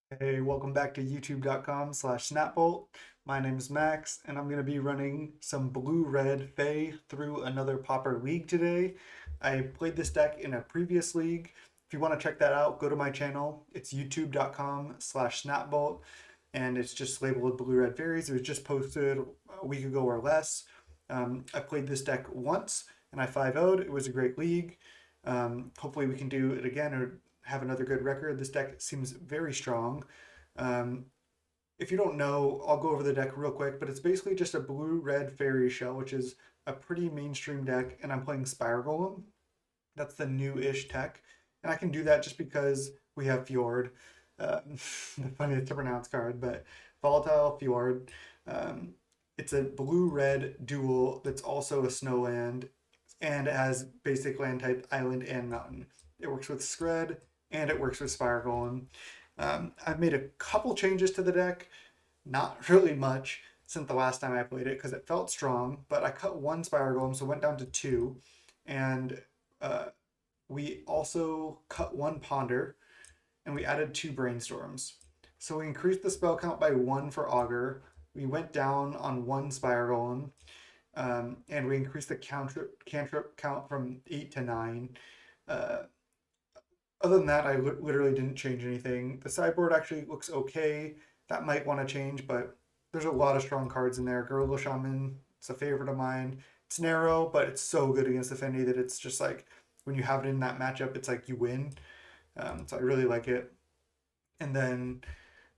Hey, welcome back to youtube.com/snapbolt. My name is Max, and I'm going to be running some Blue Red Fae through another Pauper league today. I played this deck in a previous league. If you want to check that out, go to my channel. It's youtube.com/snapbolt, and it's just labeled Blue Red Faeries. It was just posted a week ago or less. I played this deck once, and I 5-0'd. It was a great league. Hopefully we can do it again or have another good record. This deck seems very strong. Um, if you don't know, I'll go over the deck real quick, but it's basically just a blue-red fairy shell, which is a pretty mainstream deck, and I'm playing Spire Golem. That's the new-ish tech, and I can do that just because we have Fjord. Funny to pronounce card, but Volatile Fjord. Um, it's a blue-red dual that's also a snow land, and it has basic land type island and mountain. It works with Skred, and it works with Spire Golem. I've made a couple changes to the deck, not really much since the last time I played it because it felt strong, but I cut one Spire Golem, so went down to two, and uh, we also cut one Ponder, and we added two Brainstorms. So we increased the spell count by one for Augur. We went down on one Spire Golem, and we increased the cantrip count from 8 to 9. Uh, Other than that, I literally didn't change anything. The sideboard actually looks okay. That might want to change, but there's a lot of strong cards in there. Gorilla Shaman, it's a favorite of mine. It's narrow, but it's so good against Affinity that it's just like when you have it in that matchup, it's like you win. So I really like it. And then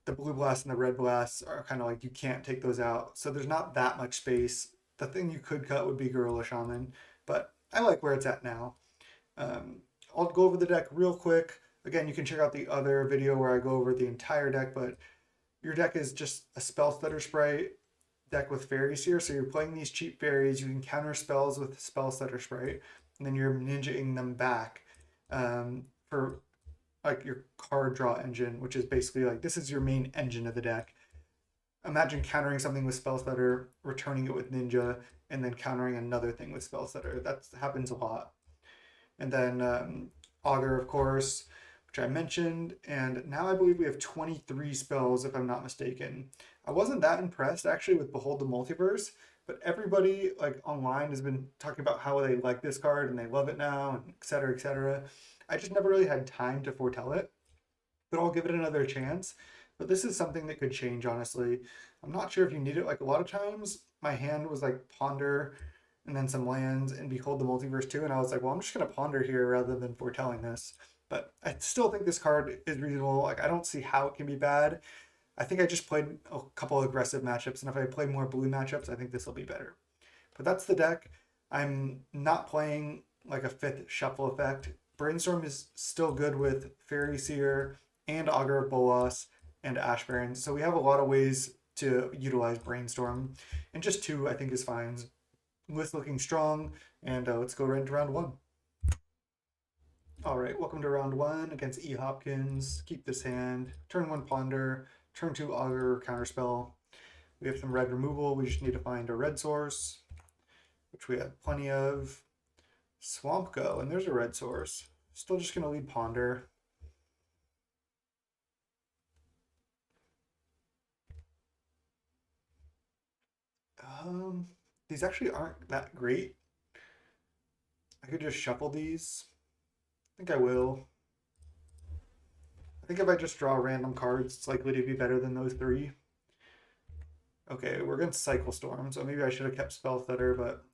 the blue blast and the red blast are kind of like you can't take those out. So there's not that much space. The thing you could cut would be Gorilla Shaman, but I like where it's at now. I'll go over the deck real quick. Again, you can check out the other video where I go over the entire deck, but your deck is just a Spellstutter Sprite deck with Faerie Seer. So you're playing these cheap fairies. You can counter spells with Spellstutter Sprite, and then you're ninjaing them back for like your card draw engine, which is basically like this is your main engine of the deck. Imagine countering something with Spellstutter, returning it with Ninja, and then countering another thing with Spellstutter. That happens a lot. And then Augur, of course, which I mentioned. And now I believe we have 23 spells, if I'm not mistaken. I wasn't that impressed actually with Behold the Multiverse, but everybody like online has been talking about how they like this card and they love it now, and et cetera, et cetera. I just never really had time to foretell it, but I'll give it another chance. But this is something that could change, honestly. I'm not sure if you need it. Like a lot of times, my hand was like Ponder and then some lands and Behold the Multiverse too. And I was like, well, I'm just going to ponder here rather than foretelling this. But I still think this card is reasonable. Like, I don't see how it can be bad. I think I just played a couple of aggressive matchups. And if I play more blue matchups, I think this will be better. But that's the deck. I'm not playing like a fifth shuffle effect. Brainstorm is still good with Fairy Seer and Augur of Bolas and Ash Barrens. So we have a lot of ways to utilize Brainstorm. And just two, I think, is fine. List looking strong, and let's go right into round one. All right, welcome to round one against E. Hopkins. Keep this hand. Turn one Ponder. Turn two Augur Counterspell. We have some red removal. We just need to find a red source, which we have plenty of. Swamp Go, and there's a red source. Still just going to lead Ponder. These actually aren't that great. I could just shuffle these. I think I will. I think if I just draw random cards, it's likely to be better than those three. Okay, we're against Cycle Storm, so maybe I should have kept Spellstutter, but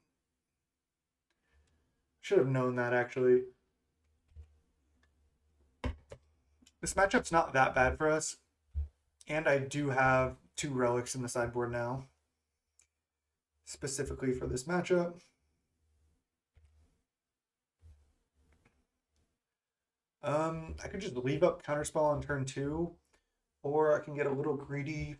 should have known that actually. This matchup's not that bad for us, and I do have two relics in the sideboard now, specifically for this matchup. I could just leave up Counterspell on turn two, or I can get a little greedy.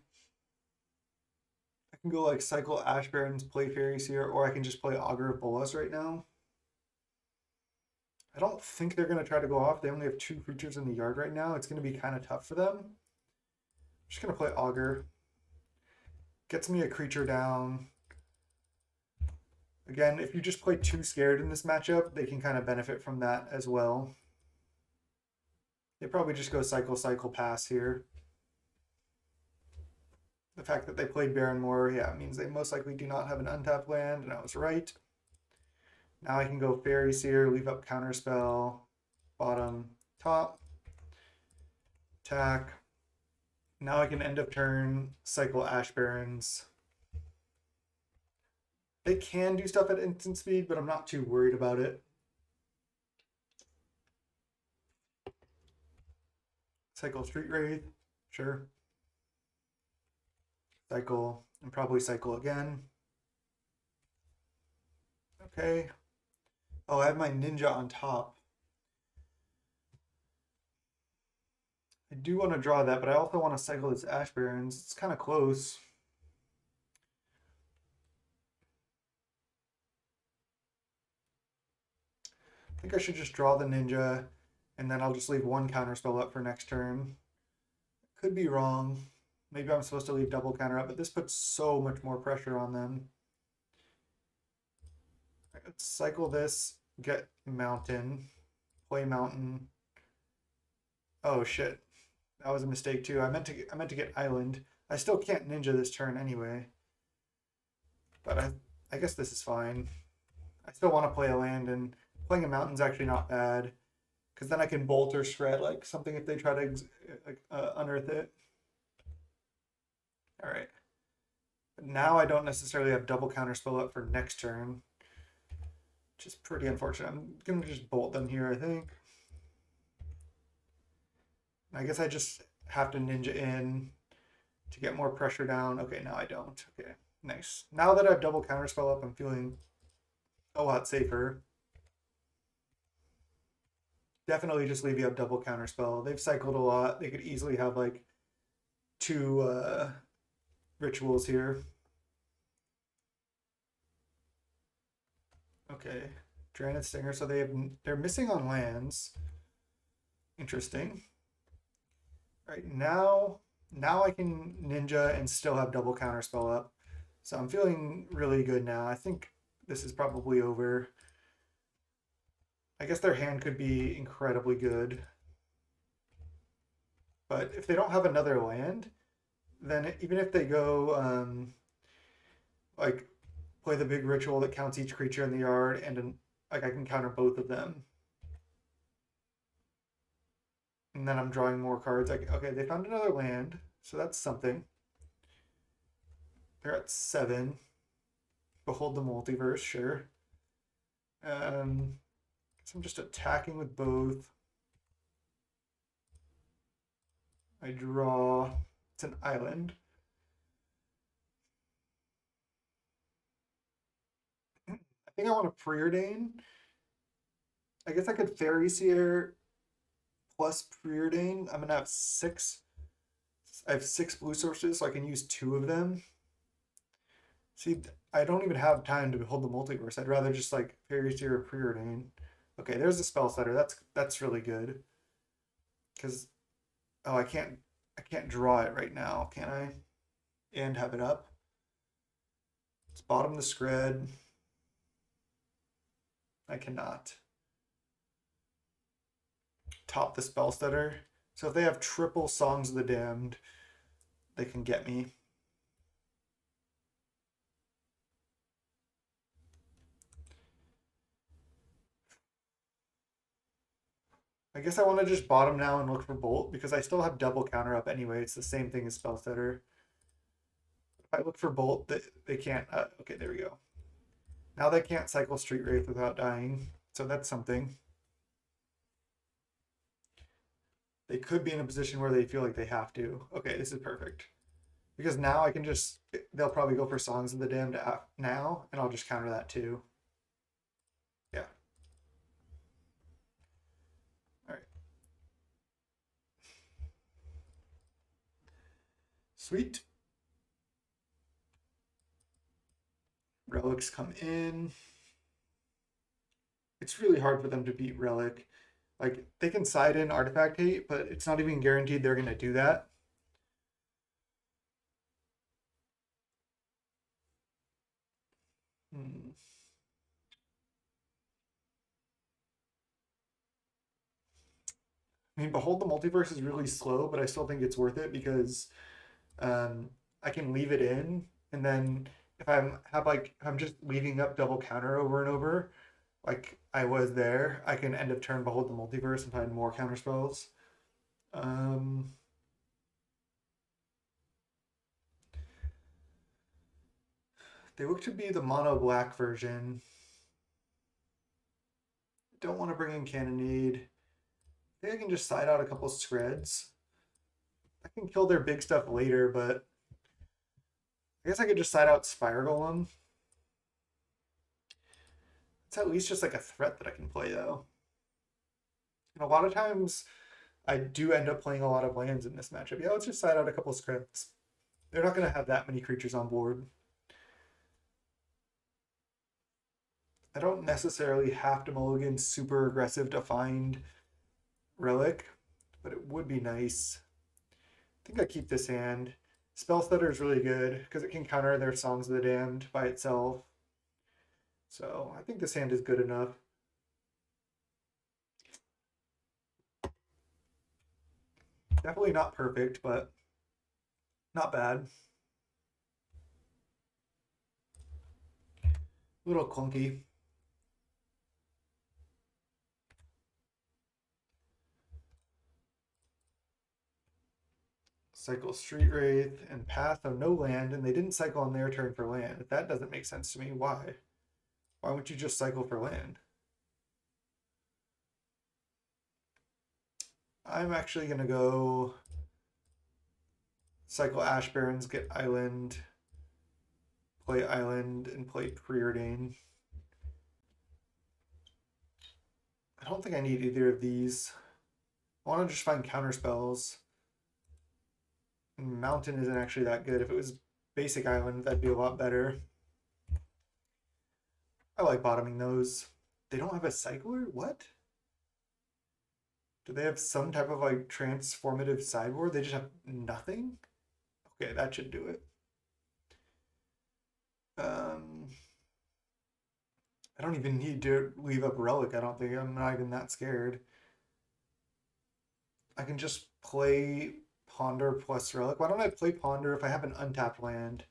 I can go like cycle Ash Barrens, play Faerie Seer, or I can just play Augur of Bolas right now. I don't think they're going to try to go off. They only have two creatures in the yard right now. It's going to be kind of tough for them. I'm just going to play Augur. Gets me a creature down. Again, if you just play too scared in this matchup, they can kind of benefit from that as well. They probably just go cycle, cycle, pass here. The fact that they played Barrenmoor, yeah, means they most likely do not have an untapped land, and I was right. Now I can go Faerie Seer, leave up Counterspell, bottom, top, attack. Now I can end of turn, cycle Ash Barrens. They can do stuff at instant speed, but I'm not too worried about it. Cycle Street Wraith, sure. Cycle, and probably cycle again. Okay. Oh, I have my ninja on top. I do want to draw that, but I also want to cycle this Ash Barrens. It's kind of close. I think I should just draw the ninja, and then I'll just leave one counterspell up for next turn. Could be wrong. Maybe I'm supposed to leave double counter up, but this puts so much more pressure on them. Right, let's cycle this, get mountain, play mountain. Oh shit. That was a mistake too. I meant to get island. I still can't ninja this turn anyway. But I guess this is fine. I still want to play a land, and playing a mountain's actually not bad. Because then I can bolt or shred like something if they try to unearth it. Alright. Now I don't necessarily have double counterspell up for next turn. Which is pretty unfortunate. I'm going to just bolt them here, I think. I guess I just have to ninja in to get more pressure down. Okay, now I don't. Okay, nice. Now that I have double counterspell up, I'm feeling a lot safer. Definitely just leave you up double counterspell. They've cycled a lot. They could easily have like 2 rituals here. Okay, Draenith Stinger. So they're missing on lands. Interesting. All right, now I can ninja and still have double counterspell up. So I'm feeling really good now. I think this is probably over. I guess their hand could be incredibly good. But if they don't have another land, then even if they go like play the big ritual that counts each creature in the yard, and like I can counter both of them. And then I'm drawing more cards. Like, okay, they found another land, so that's something. They're at 7. Behold the Multiverse, sure. So I'm just attacking with both. I draw. It's an island. I think I want to Preordain. I guess I could Faerie Seer plus Preordain. I'm gonna have 6. I have 6 blue sources, so I can use 2 of them. See, I don't even have time to Behold the Multiverse. I'd rather just like Faerie Seer or Preordain. Okay, there's a Spellstutter. That's really good. Because I can't draw it right now, can I? And have it up. Let's bottom the Skred. I cannot. Top the Spellstutter. So if they have triple Songs of the Damned, they can get me. I guess I want to just bottom now and look for Bolt because I still have double counter up anyway. It's the same thing as Spellstutter. If I look for Bolt, they can't. Okay, there we go. Now they can't cycle Street Wraith without dying, so that's something. They could be in a position where they feel like they have to. Okay, this is perfect. Because now I can just, they'll probably go for Songs of the Damned now, and I'll just counter that too. Yeah. All right. Sweet. Relics come in. It's really hard for them to beat Relic. Like, they can side in Artifact Hate, but it's not even guaranteed they're going to do that. I mean, Behold the Multiverse is really slow, but I still think it's worth it because I I can leave it in, and then if I'm just leaving up double counter over and over, like I was there, I can end of turn behold the multiverse and find more counter spells. Um, they look to be the mono black version. Don't want to bring in Cannonade. I think I can just side out a couple Skreds. I can kill their big stuff later, but I guess I could just side out Spire Golem. It's at least just like a threat that I can play though. And a lot of times I do end up playing a lot of lands in this matchup. Yeah, let's just side out a couple Skreds. They're not going to have that many creatures on board. I don't necessarily have to mulligan super aggressive to find Relic, but it would be nice. I think I keep this hand. Spellstutter is really good because it can counter their Songs of the Damned by itself. So I think this hand is good enough. Definitely not perfect, but not bad. A little clunky. Cycle Street Wraith and Path of no land, and they didn't cycle on their turn for land. That doesn't make sense to me. Why? Why wouldn't you just cycle for land? I'm actually going to go cycle Ash Barrens, get Island, play Island, and play Preordain. I don't think I need either of these. I want to just find counter spells. Mountain isn't actually that good. If it was basic Island, that'd be a lot better. I like bottoming those. They don't have a cycler? What? Do they have some type of like transformative sideboard? They just have nothing? Okay, that should do it. I don't even need to leave up Relic, I don't think. I'm not even that scared. I can just play Ponder plus Relic. Why don't I play Ponder if I have an untapped land?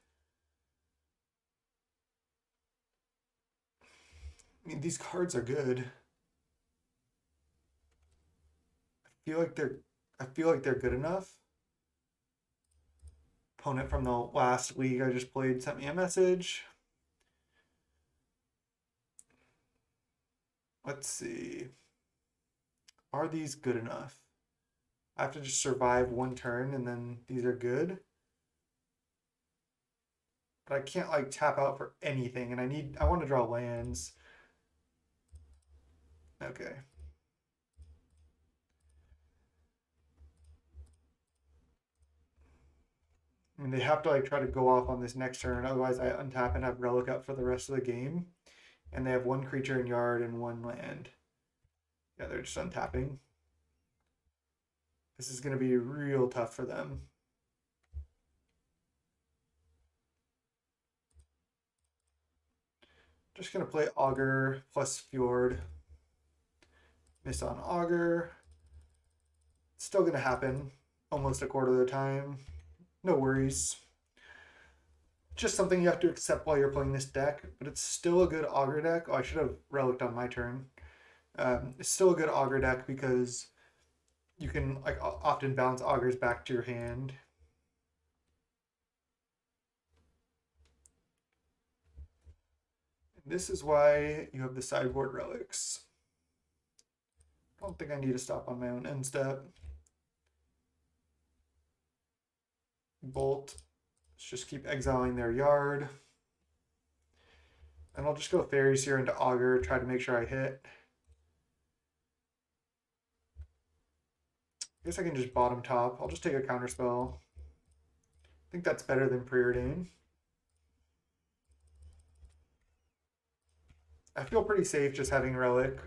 I mean, these cards are good. I feel like they're good enough. Opponent from the last league I just played sent me a message. Let's see. Are these good enough? I have to just survive one turn and then these are good. But I can't like tap out for anything and I want to draw lands. Okay. I mean, they have to like try to go off on this next turn, otherwise I untap and have Relic up for the rest of the game. And they have one creature in yard and one land. Yeah, they're just untapping. This is going to be real tough for them. Just going to play Augur plus Fjord. Miss on Augur. It's still going to happen almost a quarter of the time. No worries. Just something you have to accept while you're playing this deck, but it's still a good Augur deck. Oh, I should have Relicked on my turn. It's still a good Augur deck because you can like often bounce Augurs back to your hand. And this is why you have the sideboard relics. I don't think I need to stop on my own end step. Bolt. Let's just keep exiling their yard. And I'll just go Faerie Seer into Augur, try to make sure I hit. I guess I can just bottom top. I'll just take a counterspell. I think that's better than Preordain. I feel pretty safe just having Relic.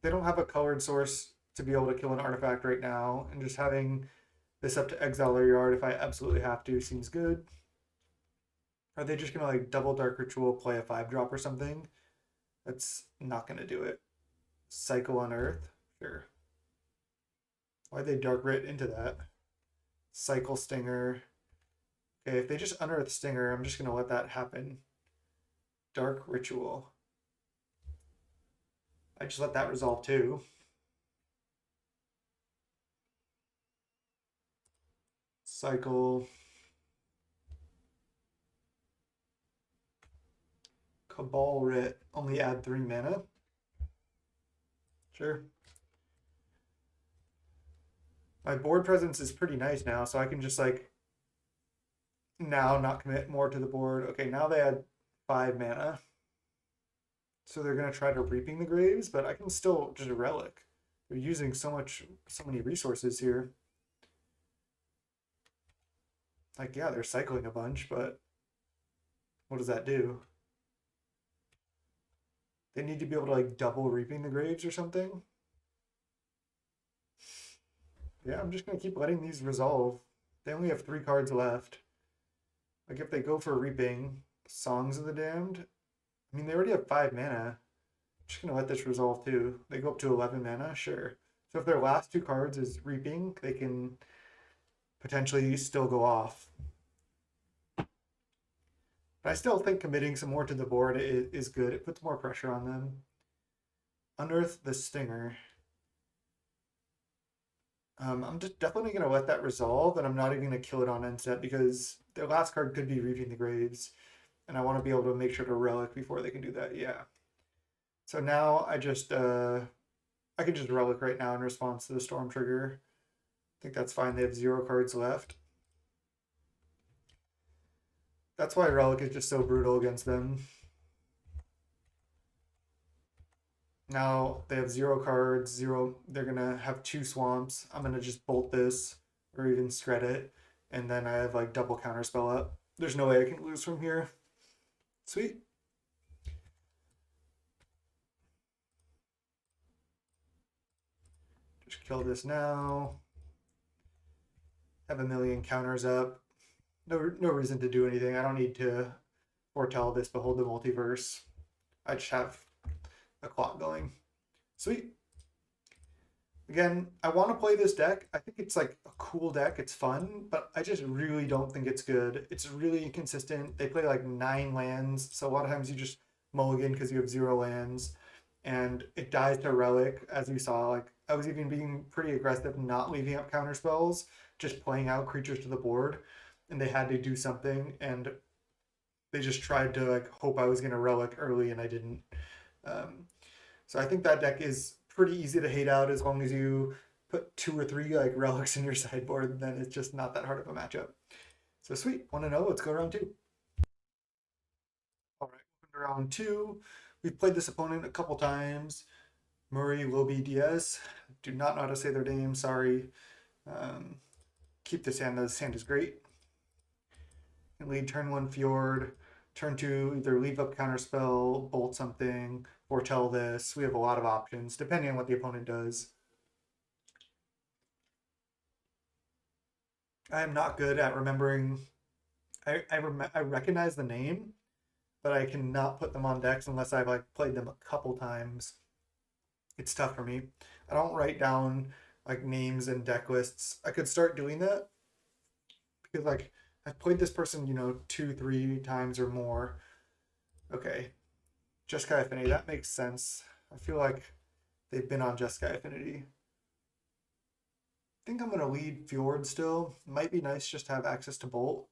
They don't have a colored source to be able to kill an artifact right now, and just having this up to exile their yard if I absolutely have to seems good. Are they just gonna like double Dark Ritual, play a 5-drop or something? That's not gonna do it. Cycle on Earth? Sure. Why'd they Dark Writ into that? Cycle Stinger. Okay, if they just Unearth Stinger, I'm just going to let that happen. Dark Ritual. I just let that resolve too. Cycle. Cabal Writ. Only add 3 mana. Sure. My board presence is pretty nice now, so I can just like now not commit more to the board. Okay, now they add 5 mana. So they're gonna try to Reaping the Graves, but I can still just Relic. They're using so many resources here. Like, yeah, they're cycling a bunch, but what does that do? They need to be able to like double Reaping the Graves or something. Yeah, I'm just gonna keep letting these resolve. They only have 3 cards left. Like if they go for Reaping, Songs of the Damned, I mean they already have 5 mana. I'm just gonna let this resolve too. They go up to 11 mana, sure. So if their last 2 cards is Reaping, they can potentially still go off. But I still think committing some more to the board is good. It puts more pressure on them. Unearth the Stinger. I'm just definitely going to let that resolve, and I'm not even going to kill it on end step because their last card could be Reaping the Graves, and I want to be able to make sure to Relic before they can do that. Yeah. So now I can just Relic right now in response to the Storm trigger. I think that's fine. They have 0 cards left. That's why Relic is just so brutal against them. Now they have 0 cards, 0. They're gonna have 2 swamps. I'm gonna just bolt this or even Skred it, and then I have like double counterspell up. There's no way I can lose from here. Sweet. Just kill this now. Have a million counters up. No reason to do anything. I don't need to foretell this Behold the Multiverse. I just have a clock going. Sweet. Again, I want to play this deck. I think it's like a cool deck. It's fun, but I just really don't think it's good. It's really inconsistent. They play like 9 lands, so a lot of times you just mulligan because you have 0 lands, and it dies to Relic, as you saw. Like I was even being pretty aggressive, not leaving up counter spells, just playing out creatures to the board, and they had to do something, and they just tried to like hope I was gonna Relic early, and I didn't. So I think that deck is pretty easy to hate out as long as you put 2 or 3 like relics in your sideboard, then it's just not that hard of a matchup. So sweet. Want to know? Let's go round 2. All right, round 2. We've played this opponent a couple times. Murray Lobi Diaz. Do not know how to say their name. Sorry. Keep this hand. This hand is great. And lead turn 1 Fjord. Turn 2, either leave up counterspell, bolt something, foretell this. We have a lot of options depending on what the opponent does. I am not good at remembering. I recognize the name, but I cannot put them on decks unless I've like played them a couple times. It's tough for me. I don't write down like names and deck lists. I could start doing that because like I've played this person, 2, 3 times or more. Okay, Jeskai Affinity, that makes sense. I feel like they've been on Jeskai Affinity. I think I'm going to lead Fjord still. Might be nice just to have access to Bolt.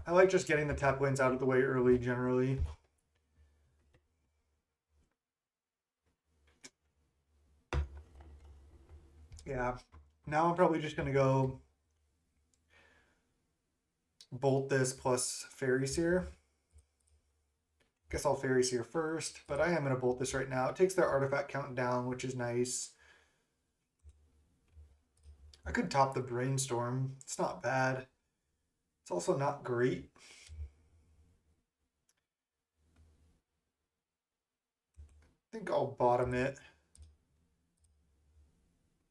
I like just getting the tap lanes out of the way early, generally. Yeah, now I'm probably just going to go Bolt this plus Faerie Seer. Guess I'll Faerie Seer first, but I am going to Bolt this right now. It takes their artifact count down, which is nice. I could top the Brainstorm. It's not bad. It's also not great. I think I'll bottom it.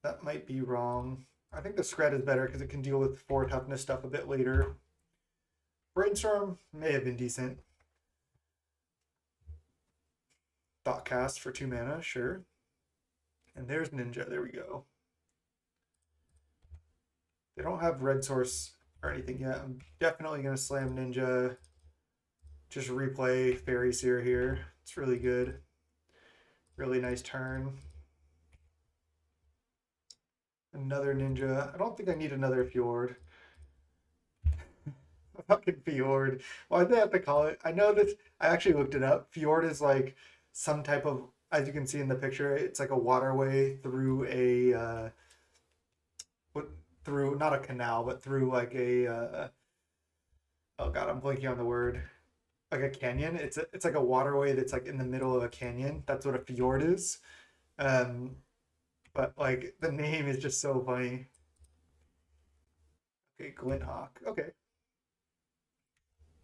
That might be wrong. I think the Skred is better because it can deal with 4 toughness stuff a bit later. Brainstorm may have been decent. Thoughtcast for 2 mana, sure. And there's Ninja, there we go. They don't have red source or anything yet. I'm definitely going to slam Ninja. Just replay Faerie Seer here. It's really good. Really nice turn. Another Ninja. I don't think I need another Fjord. Fucking Fjord. Why did they have to call it? I know that I actually looked it up. Fjord is like some type of, as you can see in the picture, it's like a waterway through a through not a canal, but through like a oh god, I'm blanking on the word. Like a canyon. It's like a waterway that's like in the middle of a canyon. That's what a fjord is. Um, but like the name is just so funny. Okay, Glinthawk. Okay.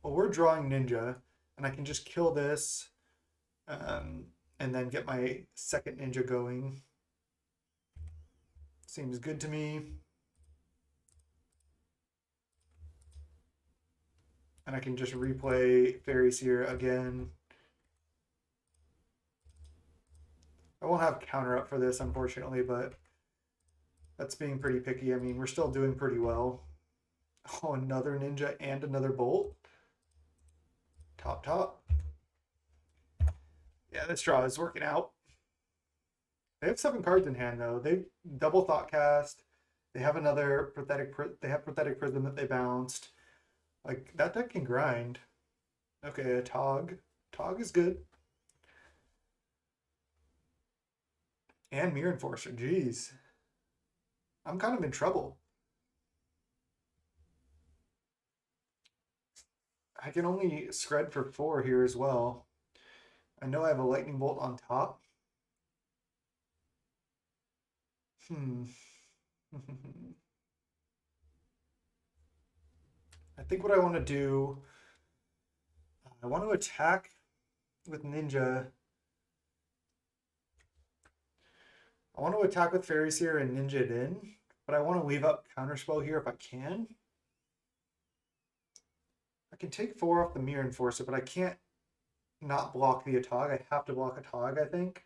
Well, we're drawing Ninja, and I can just kill this, um, and then get my second Ninja going. Seems good to me. And I can just replay Faerie Seer again. I won't have counter up for this, unfortunately, but that's being pretty picky. I mean, we're still doing pretty well. Oh, another Ninja and another Bolt. Top, top. Yeah, this draw is working out. They have 7 cards in hand, though. They double Thought Cast. They have another Pathetic... They have Pathetic Prism that they bounced. Like, that deck can grind. Okay, a Tog. Tog is good. And Mirror Enforcer. Jeez. I'm kind of in trouble. I can only Skred for 4 here as well. I know I have a Lightning Bolt on top. I think what I want to do, I want to attack with Ninja. I want to attack with Faerie Seer and Ninja it in, but I want to leave up Counterspell here if I can. I can take 4 off the Mirror Enforcer, but I can't not block the Atog. I have to block Atog, I think.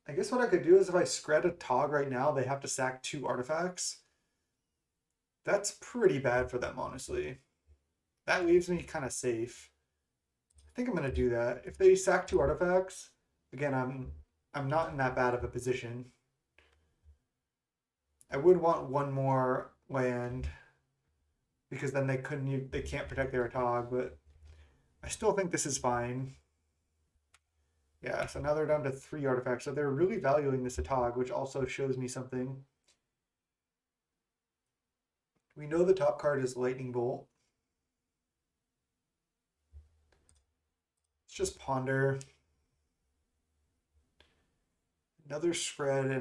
I guess what I could do is if I Skred Atog right now, they have to sack 2 artifacts. That's pretty bad for them, honestly. That leaves me kind of safe. I think I'm going to do that. If they sack 2 artifacts, again, I'm not in that bad of a position. I would want 1 more land because then they can't protect their Atog, but I still think this is fine. Yeah, so now they're down to 3 artifacts. So they're really valuing this Atog, which also shows me something. We know the top card is Lightning Bolt. Let's just ponder. Another Skred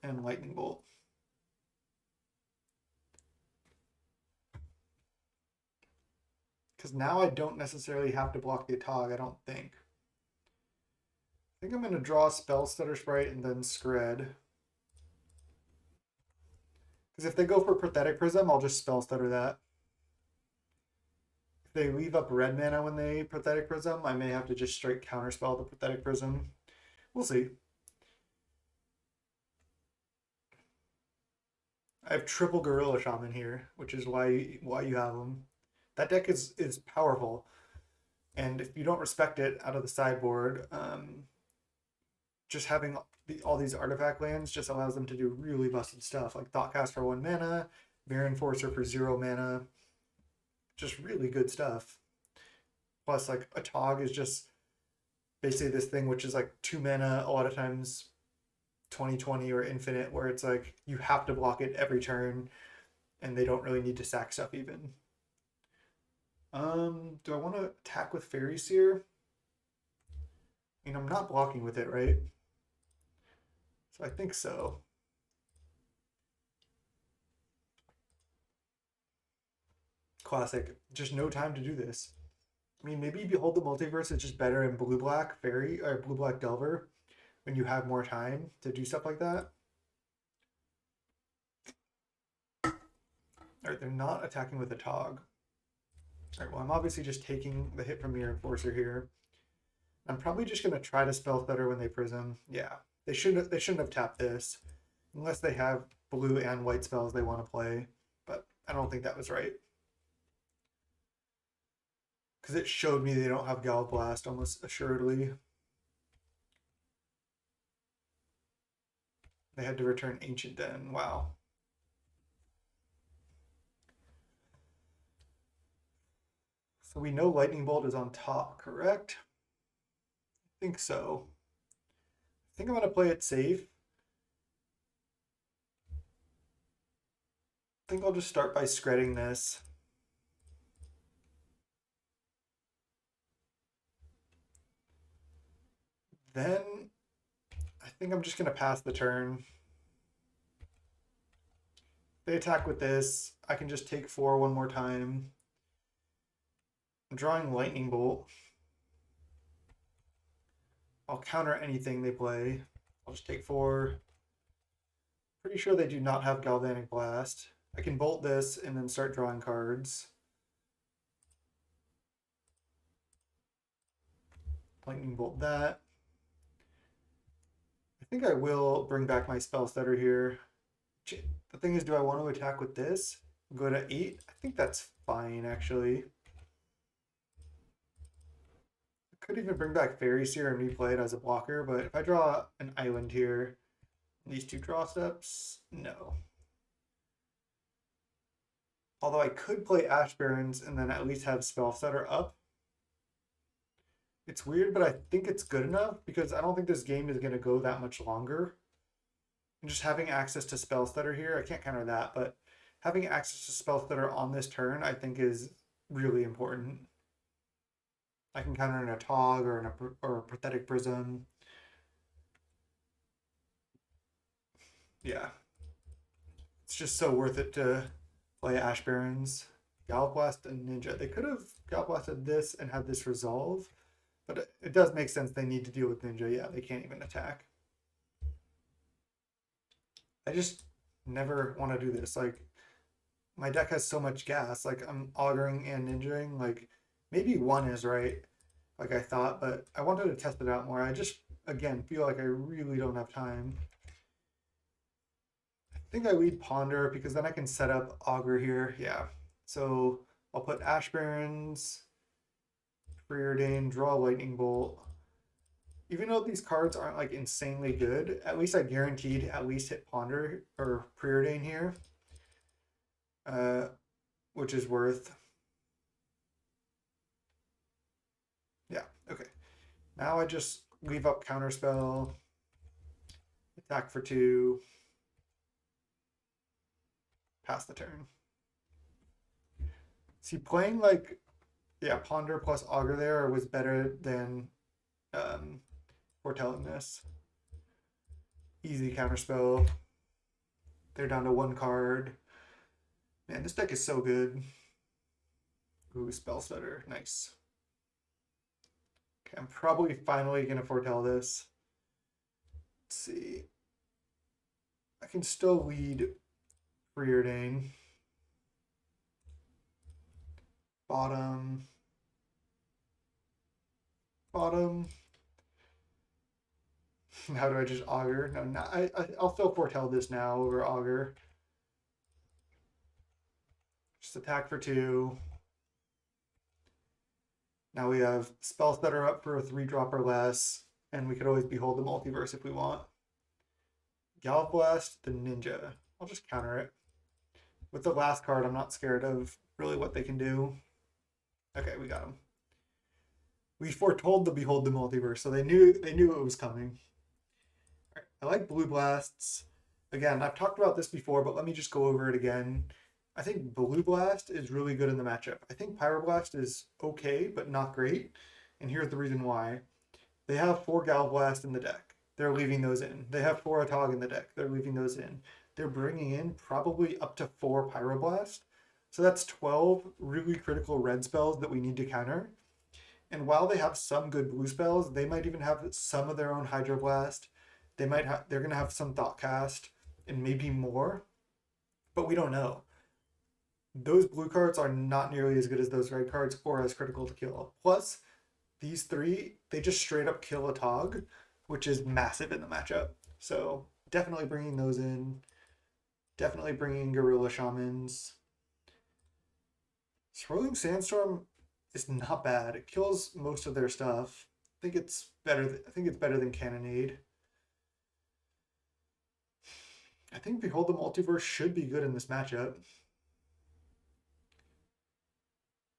and Lightning Bolt. Because now I don't necessarily have to block the Atog, I don't think. I think I'm going to draw Spellstutter Sprite and then Skred. Because if they go for Pathetic Prism, I'll just Spellstutter that. If they leave up red mana when they Pathetic Prism, I may have to just straight Counterspell the Pathetic Prism. We'll see. I have triple Gorilla Shaman here, which is why you have them. That deck is powerful. And if you don't respect it out of the sideboard, just having all these artifact lands just allows them to do really busted stuff, like Thoughtcast for 1 mana, Mirror Enforcer for 0 mana. Just really good stuff. Plus, like, a Tog is just basically this thing which is like 2 mana, a lot of times 20/20 or infinite, where it's like you have to block it every turn, and they don't really need to sack stuff even. Do I want to attack with Faerie Seer? I mean, I'm not blocking with it, right? So I think so. Classic. Just no time to do this. I mean, maybe Behold the Multiverse is just better in blue-black Fairy or blue-black Delver when you have more time to do stuff like that. Alright, they're not attacking with a Tog. Alright, well, I'm obviously just taking the hit from Mirror Enforcer here. I'm probably just going to try to Spellstutter when they Prism. Yeah, they shouldn't have tapped this. Unless they have blue and white spells they want to play, but I don't think that was right. Because it showed me they don't have Gallblast almost assuredly. They had to return Ancient Den. Wow. So we know Lightning Bolt is on top, correct? I think so. I think I'm going to play it safe. I think I'll just start by Skredding this. Then I think I'm just going to pass the turn. They attack with this. I can just take 4 one more time. I'm drawing Lightning Bolt. I'll counter anything they play. I'll just take 4. Pretty sure they do not have Galvanic Blast. I can bolt this and then start drawing cards. Lightning Bolt that. I think I will bring back my Spellstutter here. The thing is, do I want to attack with this? Go to 8? I think that's fine, actually. I could even bring back Faerie Seer and replay it as a blocker, but if I draw an island here, these 2 draw steps, no. Although I could play Ash Barrens and then at least have Spellstutter up. It's weird, but I think it's good enough because I don't think this game is going to go that much longer. And just having access to Spellstutter here, I can't counter that, but having access to Spellstutter on this turn, I think is really important. I can counter in a Tog or a Pathetic Prism. Yeah. It's just so worth it to play Ash Barrens. Gallblast and Ninja. They could have Gallblasted this and had this resolve, but it does make sense they need to deal with Ninja. Yeah, they can't even attack. I just never want to do this. Like, my deck has so much gas. Like, I'm auguring and ninjaing. Like, maybe 1 is right, like I thought, but I wanted to test it out more. I just, again, feel like I really don't have time. I think I lead Ponder because then I can set up Augur here. Yeah. So I'll put Ash Barrens, Preordain, draw Lightning Bolt. Even though these cards aren't like insanely good, at least I guaranteed at least hit Ponder or Preordain here, which is worth. Yeah, okay. Now I just leave up Counterspell, attack for 2, pass the turn. See, playing like, yeah, Ponder plus Augur there was better than foretelling this. Easy Counterspell. They're down to 1 card. Man, this deck is so good. Ooh, Spellstutter. Nice. Okay, I'm probably finally going to foretell this. Let's see. I can still lead Preordain. Bottom. How do I just augur? No, I'll still foretell this now over augur. Just attack for 2. Now we have Spellstutter up for a 3-drop or less, and we could always Behold the Multiverse if we want. Gallblast the Ninja. I'll just counter it. With the last card, I'm not scared of really what they can do. Okay, we got him. We foretold the Behold the Multiverse, so they knew it was coming. All right, I like Blue Blasts. Again, I've talked about this before, but let me just go over it again. I think Blue Blast is really good in the matchup. I think Pyroblast is okay, but not great. And here's the reason why. They have 4 Gallblast in the deck. They're leaving those in. They have 4 Atog in the deck. They're leaving those in. They're bringing in probably up to 4 Pyroblast. So that's 12 really critical red spells that we need to counter. And while they have some good blue spells, they might even have some of their own Hydroblast. They're going to have some Thoughtcast and maybe more, but we don't know. Those blue cards are not nearly as good as those red cards or as critical to kill. Plus, these 3, they just straight up kill a Tog, which is massive in the matchup. So definitely bringing those in. Definitely bringing Gorilla Shamans. Swirling Sandstorm is not bad. It kills most of their stuff. I think it's better. I think it's better than Cannonade. I think Behold the Multiverse should be good in this matchup.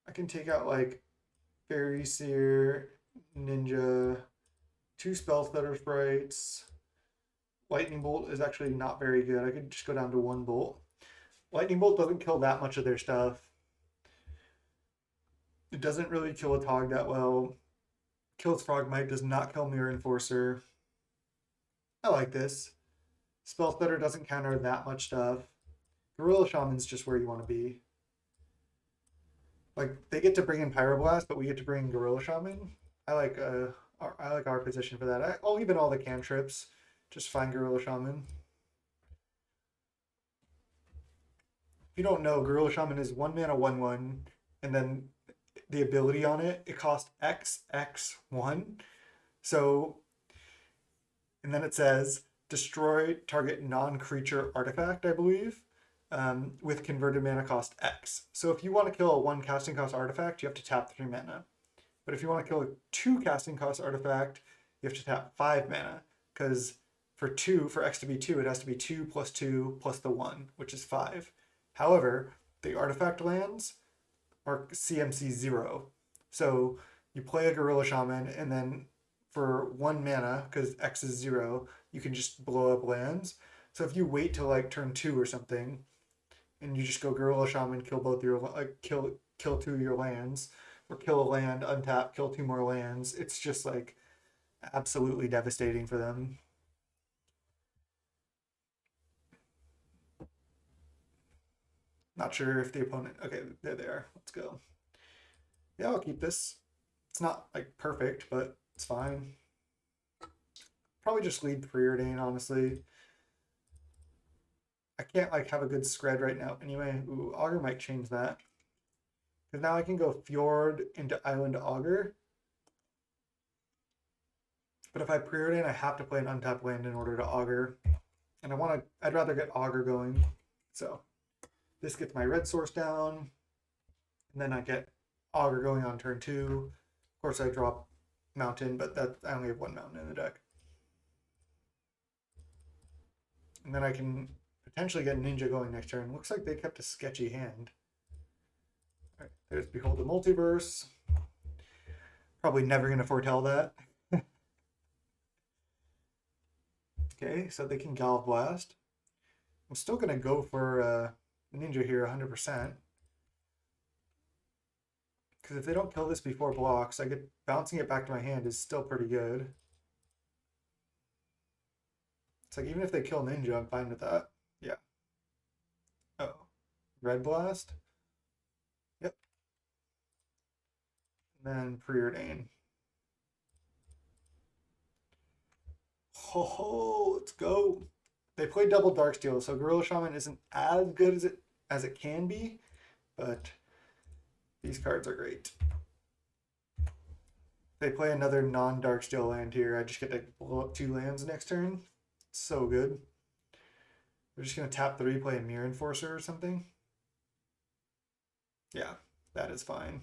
I can take out like Faerie Seer, Ninja, 2 Spellstutter Sprites. Lightning Bolt is actually not very good. I could just go down to 1 Bolt. Lightning Bolt doesn't kill that much of their stuff. It doesn't really kill a Tog that well. Kills Frogmite, does not kill Mirror Enforcer. I like this. Spellstutter doesn't counter that much stuff. Gorilla Shaman's just where you want to be. Like, they get to bring in Pyroblast, but we get to bring Gorilla Shaman. I like our position for that. I'll even all the cantrips. Just find Gorilla Shaman. If you don't know, Gorilla Shaman is 1 mana 1/1, and then the ability on it, it costs X1. So, and then it says destroy target non-creature artifact, I believe, with converted mana cost X. So if you want to kill a 1 casting cost artifact, you have to tap 3 mana. But if you want to kill a 2 casting cost artifact, you have to tap 5 mana. Because for X to be 2, it has to be 2 plus 2 plus the 1, which is 5. However, the artifact lands are CMC 0. So you play a Gorilla Shaman, and then for 1 mana, because X is 0, you can just blow up lands. So if you wait till like turn 2 or something, and you just go Gorilla Shaman, kill both your kill 2 of your lands, or kill a land, untap, kill 2 more lands, it's just like absolutely devastating for them. Not sure if the opponent. Okay, there they are. Let's go. Yeah, I'll keep this. It's not like perfect, but it's fine. Probably just lead Preordain, honestly. I can't like have a good Skred right now. Anyway, ooh, Augur might change that. Because now I can go Fjord into Island Augur. But if I Preordain, I have to play an untapped land in order to Augur. And I'd rather get Augur going. So this gets my red source down. And then I get Augur going on turn 2. Of course, I drop Mountain, but I only have 1 Mountain in the deck. And then I can potentially get Ninja going next turn. Looks like they kept a sketchy hand. All right, there's Behold the Multiverse. Probably never going to foretell that. Okay, so they can Blast. I'm still going to go for Ninja here 100%. Because if they don't kill this before blocks, I get bouncing it back to my hand is still pretty good. It's like even if they kill Ninja, I'm fine with that. Yeah. Oh. Red Blast? Yep. And then Preordain. Oh, let's go. They play double Darksteel, so Gorilla Shaman isn't as good as it can be, but these cards are great. They play another non-Darksteel land here. I just get to blow up 2 lands next turn. It's so good. They're just going to tap 3, play a Mirror Enforcer or something. Yeah, that is fine.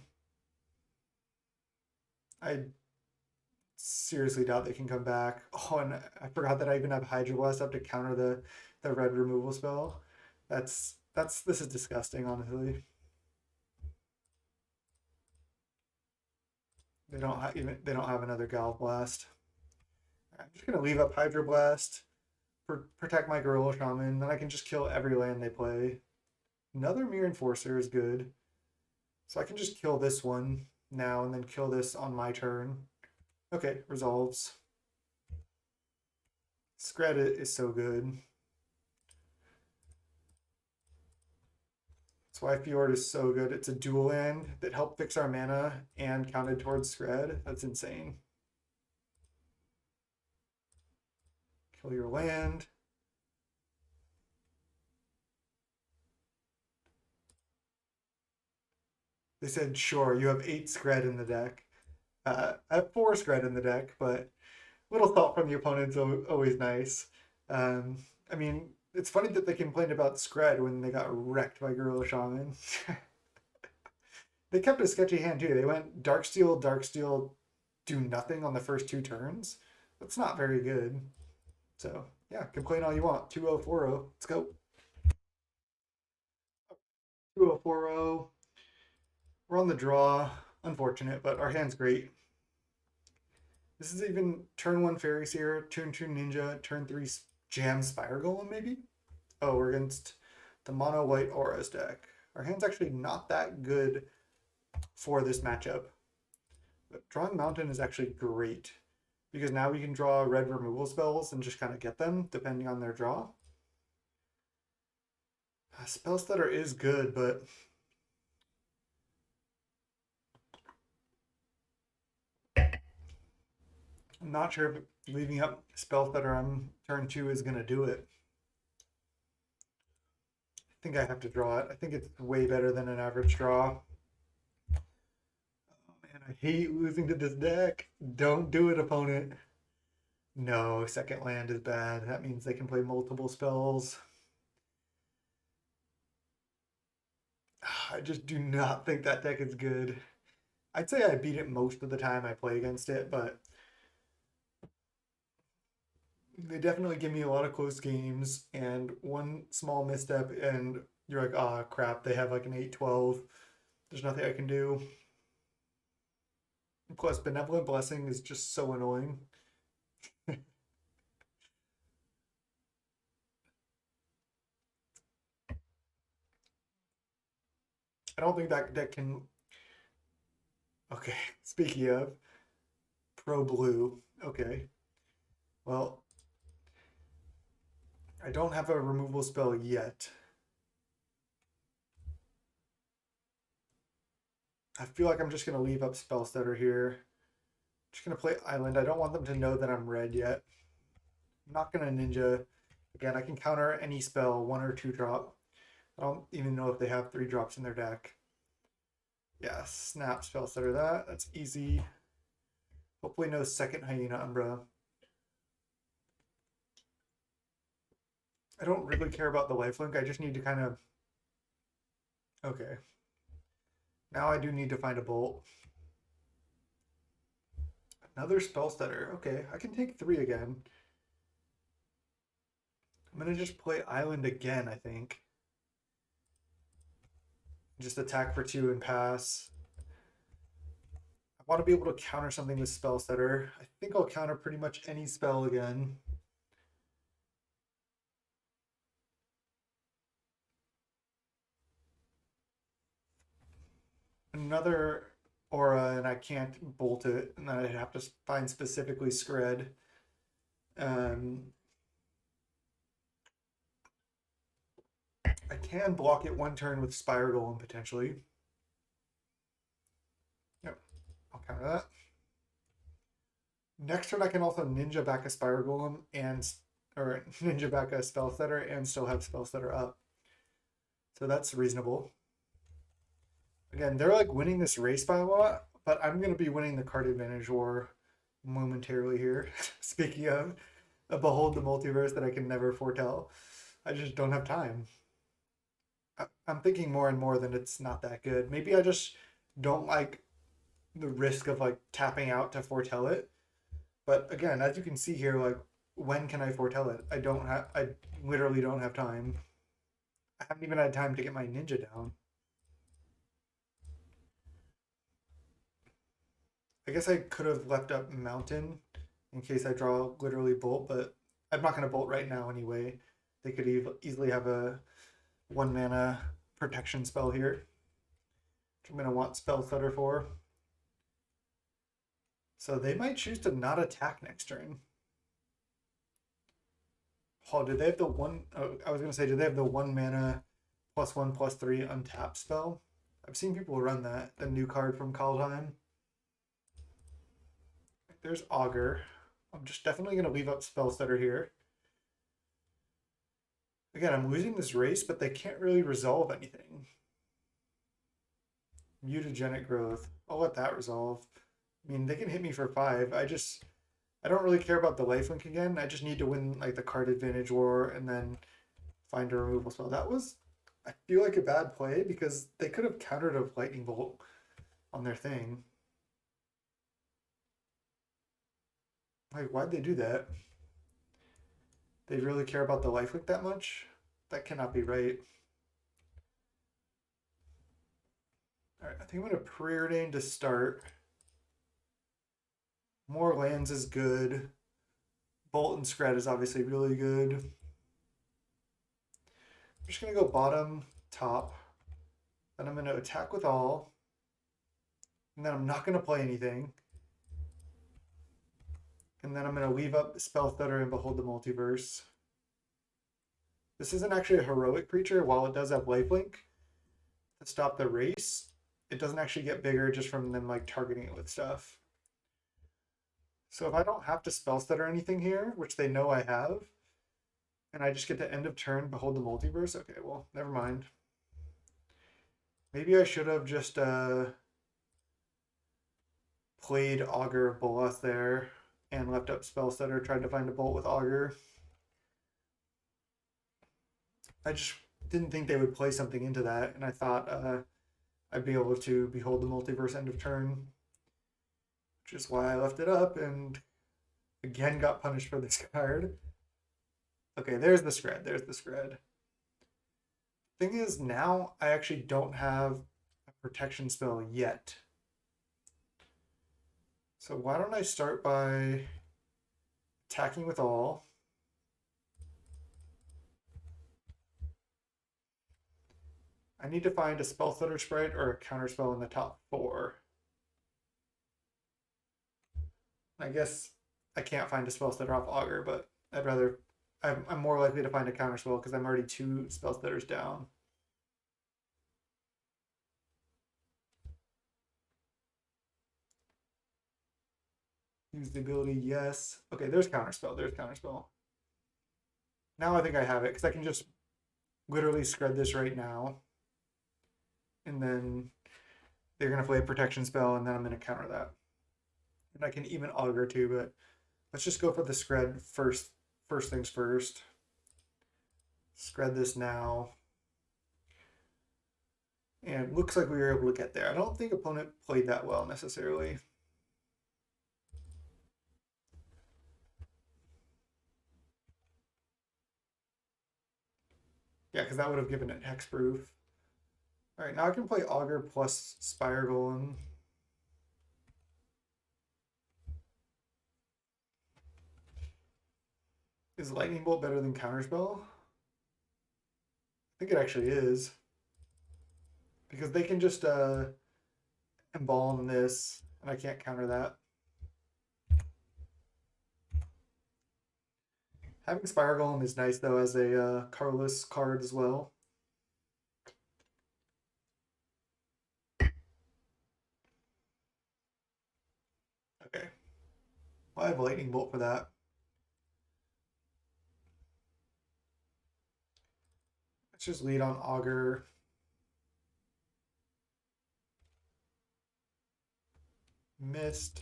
I seriously doubt they can come back. Oh, and I forgot that I even have Hydroblast up to counter the red removal spell. This is disgusting, honestly. They don't have another Blast. I'm just gonna leave up Hydroblast, protect my Gorilla Shaman, then I can just kill every land they play. Another Mirror Enforcer is good. So I can just kill this one now and then kill this on my turn. Okay, resolves. Skred is so good. That's why Fjord is so good. It's a dual land that helped fix our mana and counted towards Skred. That's insane. Kill your land. They said, sure, you have 8 Skred in the deck. I have 4 Skred in the deck, but little thought from the opponent's always nice. I mean, It's funny that they complained about Skred when they got wrecked by Gorilla Shaman. They kept a sketchy hand too. They went Dark Steel, do nothing on the first 2 turns. That's not very good. So yeah, complain all you want. 2-0-4-0. Let's go. 2-0-4-0. We're on the draw. Unfortunate, but our hand's great. This is even turn 1 Faerie Seer, turn 2 Ninja, turn 3 Jam Spire Golem, maybe? Oh, we're against the mono white Auras deck. Our hand's actually not that good for this matchup. But drawing Mountain is actually great because now we can draw red removal spells and just kind of get them depending on their draw. Spellstutter is good, but I'm not sure if leaving up Spellstutter on turn 2 is going to do it. I think I have to draw it. I think it's way better than an average draw. Oh man, I hate losing to this deck. Don't do it, opponent. No, second land is bad. That means they can play multiple spells. I just do not think that deck is good. I'd say I beat it most of the time I play against it, but they definitely give me a lot of close games, and one small misstep and you're like, ah, oh, crap, they have like an 8-12. There's nothing I can do. Plus, Benevolent Blessing is just so annoying. I don't think that deck can... Okay, speaking of, Pro Blue. Okay. Well, I don't have a removal spell yet. I feel like I'm just going to leave up Spellstutter here. Just going to play Island. I don't want them to know that I'm red yet. I'm not going to Ninja. Again, I can counter any spell, 1 or 2 drop. I don't even know if they have 3 drops in their deck. Yeah, snap Spellstutter that. That's easy. Hopefully no second Hyena Umbra. I don't really care about the lifelink. I just need to kind of... Okay. Now I do need to find a bolt. Another Spellstutter. Okay, I can take 3 again. I'm going to just play Island again, I think. Just attack for 2 and pass. I want to be able to counter something with Spellstutter. I think I'll counter pretty much any spell again. Another aura and I can't bolt it, and then I'd have to find specifically Skred. I can block it 1 turn with Spire Golem potentially. Yep, I'll counter that. Next turn I can also Ninja back a Spire Golem or Ninja back a Spellstutter and still have Spellstutter up. So that's reasonable. Again, they're like winning this race by a lot, but I'm going to be winning the card advantage war momentarily here. Speaking of, a Behold the Multiverse that I can never foretell. I just don't have time. I'm thinking more and more that it's not that good. Maybe I just don't like the risk of like tapping out to foretell it. But again, as you can see here, like when can I foretell it? I literally don't have time. I haven't even had time to get my ninja down. I guess I could have left up Mountain in case I draw literally Bolt, but I'm not going to Bolt right now anyway. They could easily have a 1 mana protection spell here, which I'm going to want Spellstutter for. So they might choose to not attack next turn. Oh, did they have the one? Oh, I was going to say, did they have the 1 mana +1/+3 untap spell? I've seen people run that, the new card from Kaldheim. There's Augur. I'm just definitely going to leave up Spellstutter here. Again, I'm losing this race, but they can't really resolve anything. Mutagenic growth. I'll let that resolve. I mean, they can hit me for 5. I don't really care about the lifelink again. I just need to win like the card advantage war and then find a removal spell. That was, I feel like, a bad play because they could have countered a lightning bolt on their thing. Like, why'd they do that? They really care about the lifelink that much? That cannot be right. Alright, I think I'm going to Preordain to start. More lands is good. Bolt and Skred is obviously really good. I'm just going to go bottom, top. Then I'm going to attack with all. And then I'm not going to play anything. And then I'm going to leave up Spellstutter and Behold the Multiverse. This isn't actually a heroic creature. While it does have lifelink to stop the race, it doesn't actually get bigger just from them like targeting it with stuff. So if I don't have to Spellstutter anything here, which they know I have, and I just get to end of turn Behold the Multiverse, okay, well, never mind. Maybe I should have just played Augur of Bolas there and left up Spellstutter, tried to find a bolt with Augur. I just didn't think they would play something into that, and I thought I'd be able to Behold the Multiverse end of turn, which is why I left it up and again got punished for this card. Okay, there's the Skred. There's the Skred. Thing is, now I actually don't have a protection spell yet. So why don't I start by attacking with all. I need to find a Spellstutter Sprite or a Counterspell in the top 4. I guess I can't find a Spellstutter off Augur, but I'd rather... I'm more likely to find a Counterspell because I'm already 2 Spellstutters down. Use the ability, yes. Okay, there's Counterspell, there's Counterspell. Now I think I have it because I can just literally Skred this right now. And then they're going to play a protection spell, and then I'm going to counter that. And I can even Augur too, but let's just go for the Skred first. First things first. Skred this now. And looks like we were able to get there. I don't think opponent played that well necessarily. Yeah, because that would have given it hexproof. All right, now I can play Augur plus Spire Golem. Is Lightning Bolt better than Counterspell? I think it actually is. Because they can just embalm this, and I can't counter that. Having Spire Golem is nice, though, as a colorless card as well. Okay. Well, I have Lightning Bolt for that. Let's just lead on Augur. Missed.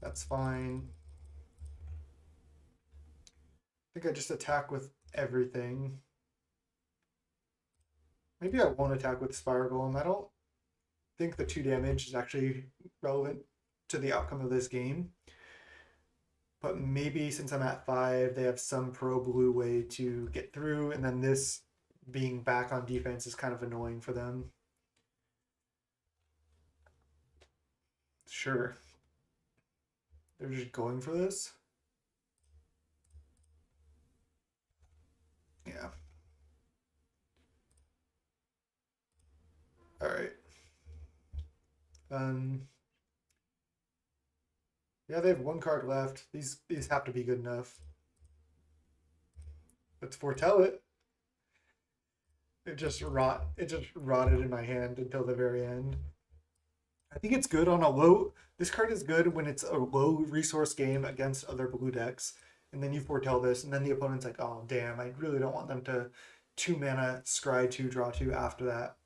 That's fine. I think I just attack with everything. Maybe I won't attack with Spire Golem. I don't think the 2 damage is actually relevant to the outcome of this game. But maybe since I'm at 5, they have some pro-blue way to get through, and then this being back on defense is kind of annoying for them. Sure. They're just going for this. Yeah. All right. Yeah, they have 1 card left. These have to be good enough. Let's foretell it. It just rotted in my hand until the very end. I think it's good on a low... This card is good when it's a low resource game against other blue decks. And then you foretell this, and then the opponent's like, oh, damn, I really don't want them to 2 mana, scry 2, draw 2 after that.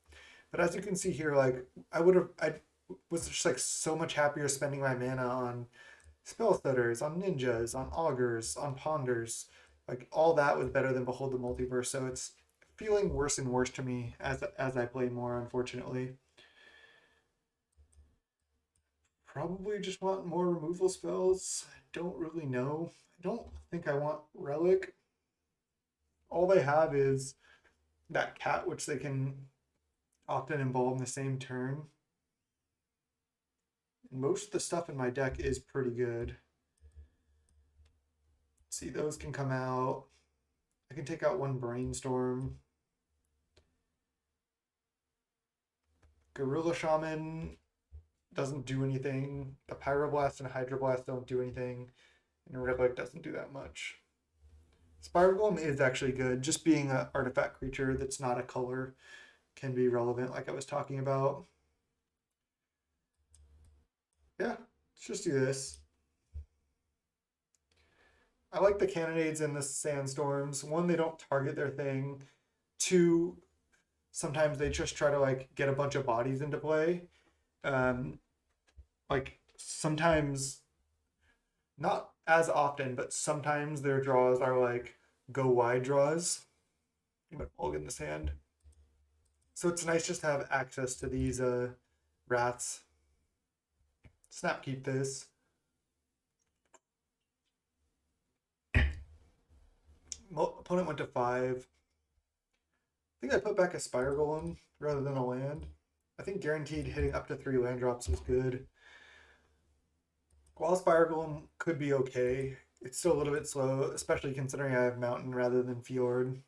But as you can see here, like, I was just like so much happier spending my mana on Spellstutters, on Ninjas, on Augurs, on Ponders, Like all that was better than Behold the Multiverse, so it's feeling worse and worse to me as I play more, unfortunately. Probably just want more removal spells. I don't really know. I don't think I want Relic. All they have is that cat, which they can often involve in the same turn. And most of the stuff in my deck is pretty good. See, those can come out. I can take out one Brainstorm. Gorilla Shaman doesn't do anything. The Pyroblast and Hydroblast don't do anything. And Relic doesn't do that much. Spire Golem is actually good. Just being an artifact creature that's not a color can be relevant, like I was talking about. Yeah, let's just do this. I like the Cannonades and the Sandstorms. One, they don't target their thing. Two, sometimes they just try to like get a bunch of bodies into play. Like sometimes, not as often, but sometimes their draws are like go wide draws. I'm gonna plug in this hand. So it's nice just to have access to these rats. Snap keep this. Opponent went to 5. I think I put back a Spire Golem rather than a land. I think guaranteed hitting up to 3 land drops is good. While Spire Golem could be okay, it's still a little bit slow, especially considering I have Mountain rather than Fjord.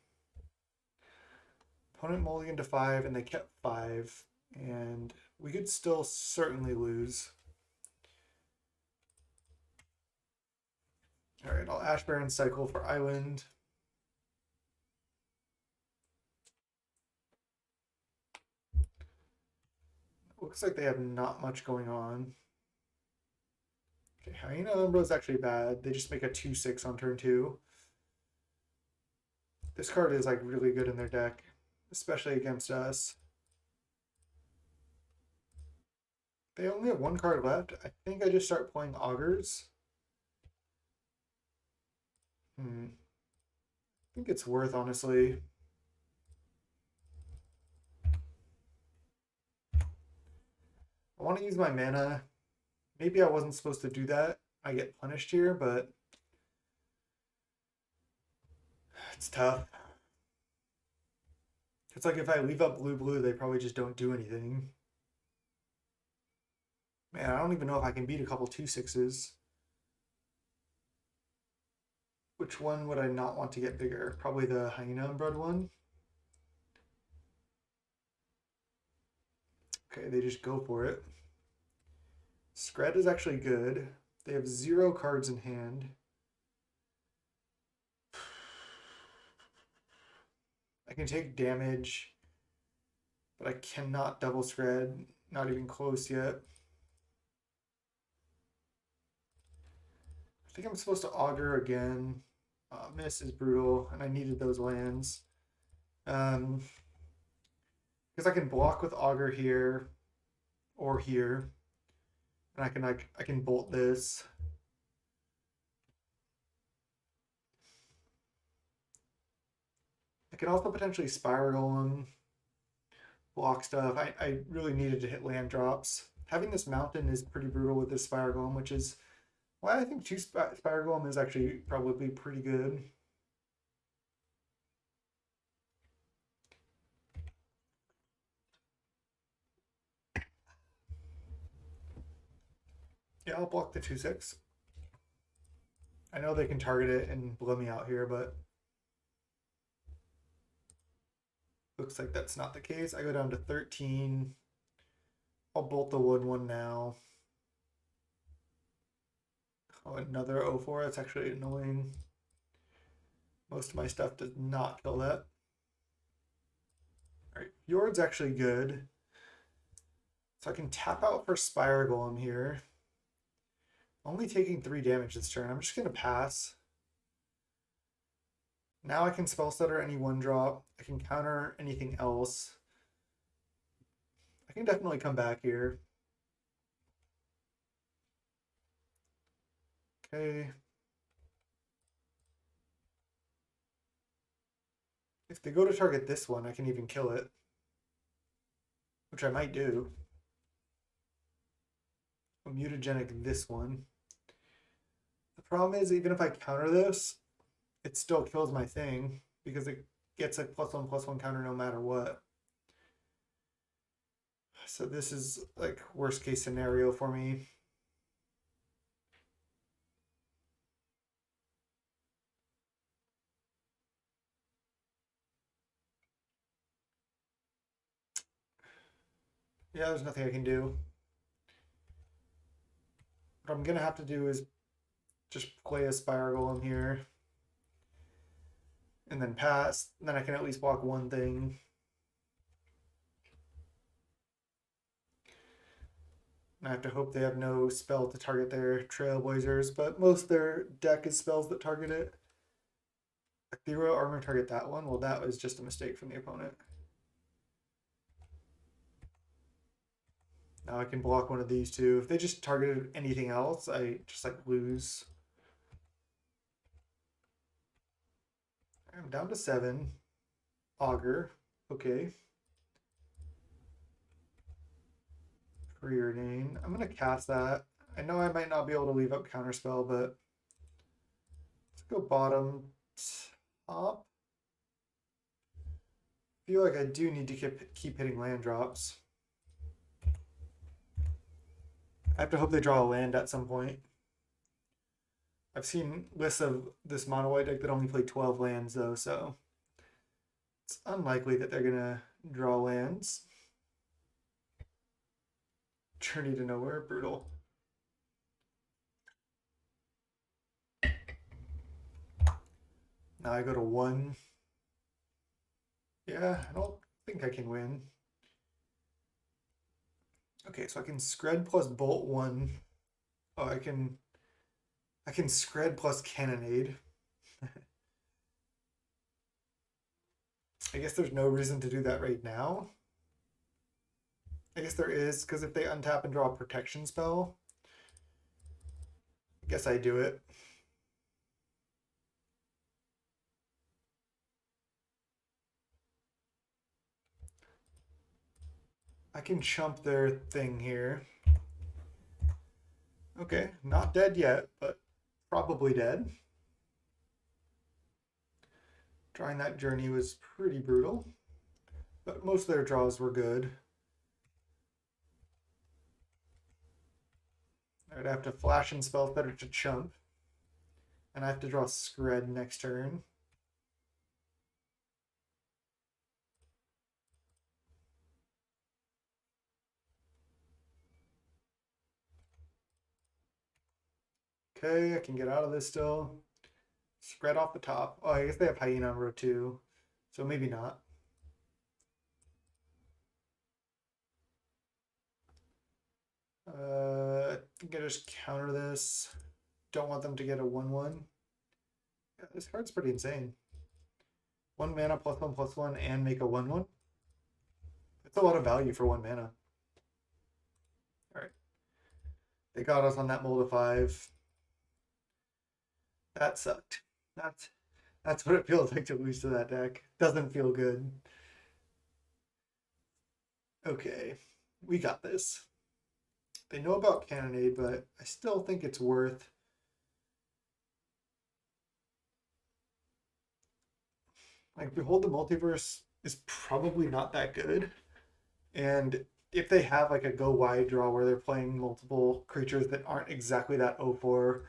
Opponent mulliganed to 5 and they kept 5. And we could still certainly lose. Alright, I'll Ash Barrens cycle for Island. Looks like they have not much going on. Okay, Hyena Umbra is actually bad. They just make a 2/6 on turn 2. This card is like really good in their deck, especially against us. They only have 1 card left. I think I just start playing Augurs. I think it's worth, honestly. I want to use my mana. Maybe I wasn't supposed to do that. I get punished here, but it's tough. It's like if I leave up blue, they probably just don't do anything. Man, I don't even know if I can beat a couple 2/6s. Which one would I not want to get bigger? Probably the Hyena Umbred one. Okay, they just go for it. Skred is actually good. They have 0 cards in hand. I can take damage, but I cannot double Skred. Not even close yet. I think I'm supposed to Augur again. Miss is brutal, and I needed those lands. Because I can block with Augur here or here. And I can bolt this. I can also potentially Spire Golem, block stuff. I really needed to hit land drops. Having this mountain is pretty brutal with this Spire Golem, which is why I think 2 Spire Golem is actually probably pretty good. Yeah, I'll block the 2/6. I know they can target it and blow me out here, but looks like that's not the case. I go down to 13. I'll bolt the wood one now. Oh, another 0/4. That's actually annoying. Most of my stuff does not kill that. All right, Fjord's actually good. So I can tap out for Spire Golem here. Only taking 3 damage this turn. I'm just going to pass. Now I can Spellstutter any 1-drop. I can counter anything else. I can definitely come back here. Okay. If they go to target this one, I can even kill it, which I might do. I'll mutagenic this one. The problem is, even if I counter this, it still kills my thing because it gets a +1/+1 counter no matter what. So this is like worst case scenario for me. Yeah, there's nothing I can do. What I'm gonna have to do is just play a Spire Golem here. And then pass. Then I can at least block one thing. I have to hope they have no spell to target their Trailblazers, but most of their deck is spells that target it. Ethereal Armor target that one. Well, that was just a mistake from the opponent. Now I can block one of these two. If they just targeted anything else, I just like lose. I'm down to 7. Augur. Okay. Preordain. I'm going to cast that. I know I might not be able to leave up Counterspell, but let's go bottom top. I feel like I do need to keep hitting land drops. I have to hope they draw a land at some point. I've seen lists of this mono white deck that only play 12 lands though, so it's unlikely that they're gonna draw lands. Journey to Nowhere, brutal. Now I go to 1. Yeah, I don't think I can win. Okay, so I can Skred plus Bolt 1. Oh, I can Skred plus Cannonade. I guess there's no reason to do that right now. I guess there is, because if they untap and draw a protection spell, I guess I do it. I can chump their thing here. Okay, not dead yet, but probably dead. Drawing that journey was pretty brutal, but most of their draws were good. I'd have to flash and Spellstutter to chump, and I have to draw Skred next turn. Okay, I can get out of this still. Skred off the top. Oh, I guess they have Hyena on row 2, so maybe not. I think I just counter this. Don't want them to get a 1/1. Yeah, this card's pretty insane. 1 mana +1/+1 and make a 1/1. It's a lot of value for 1 mana. Alright. They got us on that mold of 5. That sucked. That's what it feels like to lose to that deck. Doesn't feel good. Okay, we got this. They know about Cannonade, but I still think it's worth. Like, Behold the Multiverse is probably not that good. And if they have like a go wide draw where they're playing multiple creatures that aren't exactly that 0/4,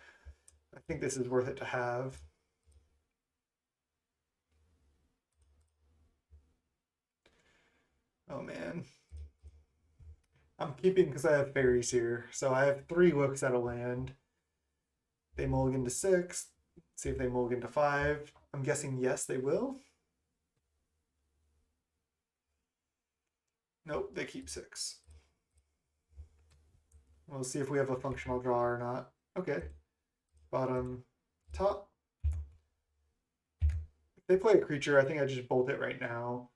I think this is worth it to have. Oh man. I'm keeping because I have Faerie Seer. So I have 3 looks at a land. They mulligan to 6. See if they mulligan to 5. I'm guessing yes, they will. Nope, they keep 6. We'll see if we have a functional draw or not. Okay. Bottom, top. If they play a creature, I think I just bolt it right now.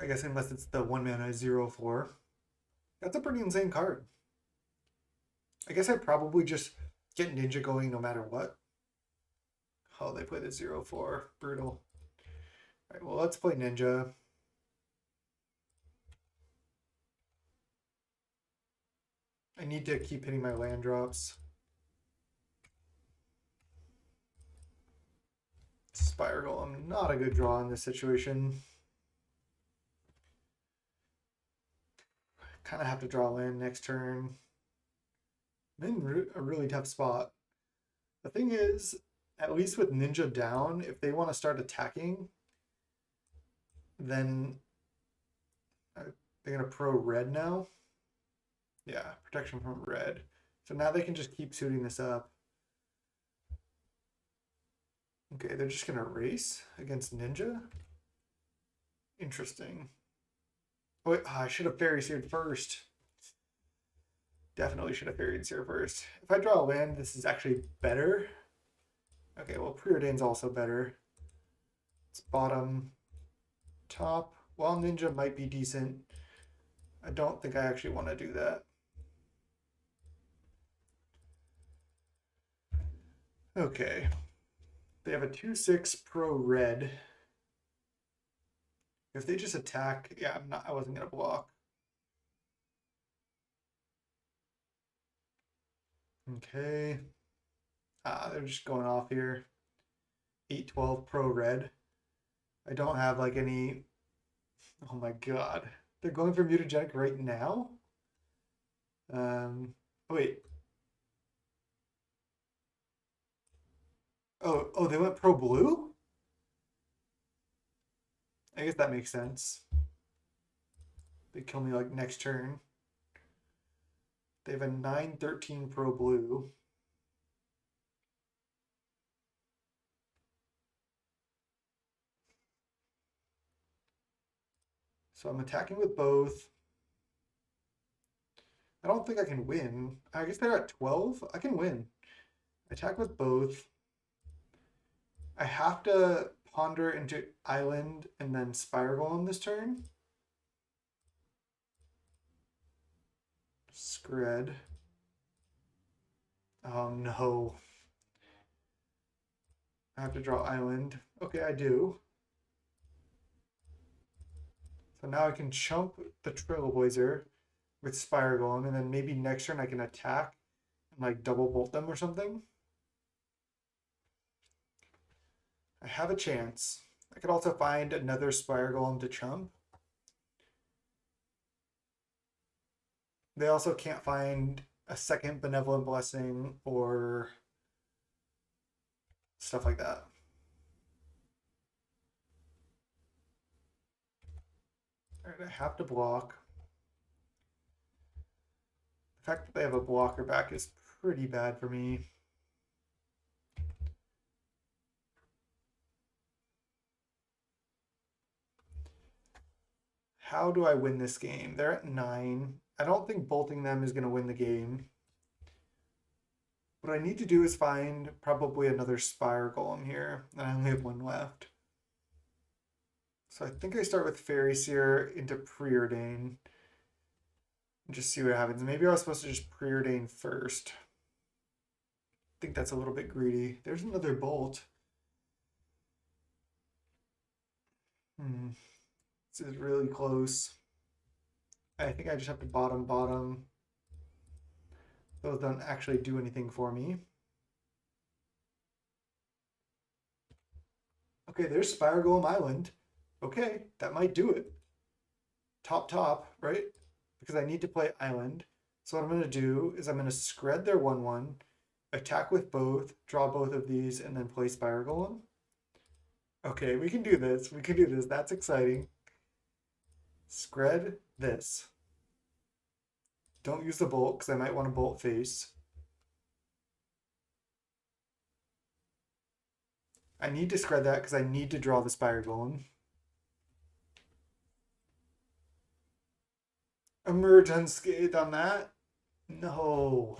I guess unless it's the 1 mana 0/4. That's a pretty insane card. I guess I'd probably just get Ninja going no matter what. Oh, they play the 0/4. Brutal. Alright, well, let's play Ninja. I need to keep hitting my land drops. Spire Golem, not a good draw in this situation. Kind of have to draw land next turn. I'm in a really tough spot. The thing is, at least with Ninja down, if they want to start attacking, then they're going to pro red now. Yeah, protection from red. So now they can just keep suiting this up. Okay, they're just going to race against Ninja. Interesting. Wait, I should have Faerie Seered first. Definitely should have Faerie Seer first. If I draw a land, this is actually better. Okay, well, Preordain's also better. It's bottom, top. While Ninja might be decent, I don't think I actually want to do that. Okay. They have a 2/6 pro red. If they just attack, yeah, I wasn't gonna block. Okay. They're just going off here. 8/12 pro red. I don't have like any. Oh my god. They're going for mutagenic right now? Wait. Oh, they went pro blue? I guess that makes sense. They kill me like next turn. They have a 9/13 pro blue. So I'm attacking with both. I don't think I can win. I guess they're at 12. I can win. Attack with both. I have to ponder into Island and then Spire Golem this turn. Skred. Oh no. I have to draw Island. Okay, I do. So now I can chump the Trailblazer with Spire Golem, and then maybe next turn I can attack and like double bolt them or something. I have a chance. I could also find another Spire Golem to chump. They also can't find a second Benevolent Blessing or stuff like that. All right, I have to block. The fact that they have a blocker back is pretty bad for me. How do I win this game? They're at 9. I don't think bolting them is going to win the game. What I need to do is find probably another Spire Golem here, and I only have one left. So I think I start with Faerie Seer into Preordain and just see what happens. Maybe I was supposed to just Preordain first. I think that's a little bit greedy. There's another bolt. This is really close. I think I just have to bottom. Those don't actually do anything for me. Okay, there's Spire Golem Island. Okay, that might do it. Top, right? Because I need to play Island. So what I'm going to do is I'm going to Skred their 1/1, attack with both, draw both of these, and then play Spire Golem. Okay, we can do this. We can do this. That's exciting. Skred this. Don't use the bolt because I might want to bolt face. I need to Skred that because I need to draw the Spire Golem. Emerge unscathed on that? No.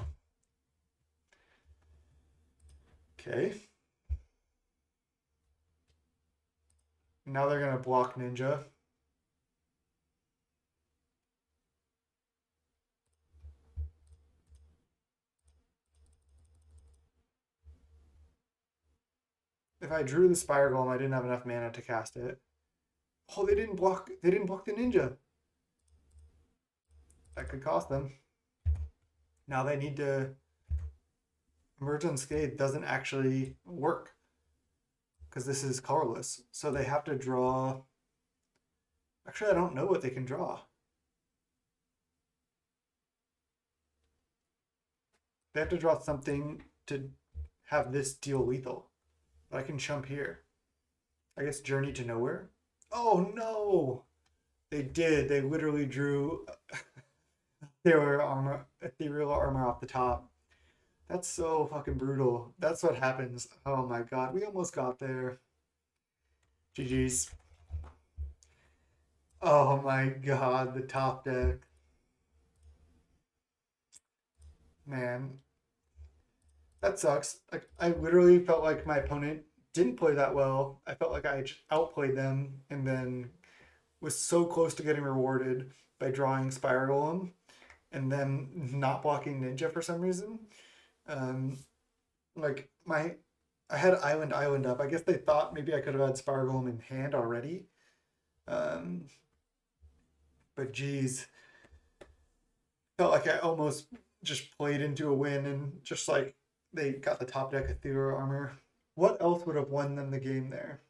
Okay. Now they're going to block Ninja. if I drew the Spire Golem, I didn't have enough mana to cast it. Oh, they didn't block. They didn't block the ninja. That could cost them. Now they need to. Emerge Unscathed doesn't actually work because this is colorless. So they have to draw. Actually, I don't know what they can draw. They have to draw something to have this deal lethal. But I can chump here. I guess Journey to Nowhere. Oh no! They did. They literally drew ethereal armor off the top. That's so fucking brutal. That's what happens. Oh my god, we almost got there. GG's. Oh my god, the top deck. Man, that sucks. Like I literally felt like my opponent didn't play that well. I felt like I just outplayed them and then was so close to getting rewarded by drawing Spire Golem and then not blocking Ninja for some reason. Um, like I had Island up. I guess they thought maybe I could have had Spire Golem in hand already. Um, but geez, felt like I almost just played into a win and just like they got the top deck ethereal armor. What else would have won them the game there?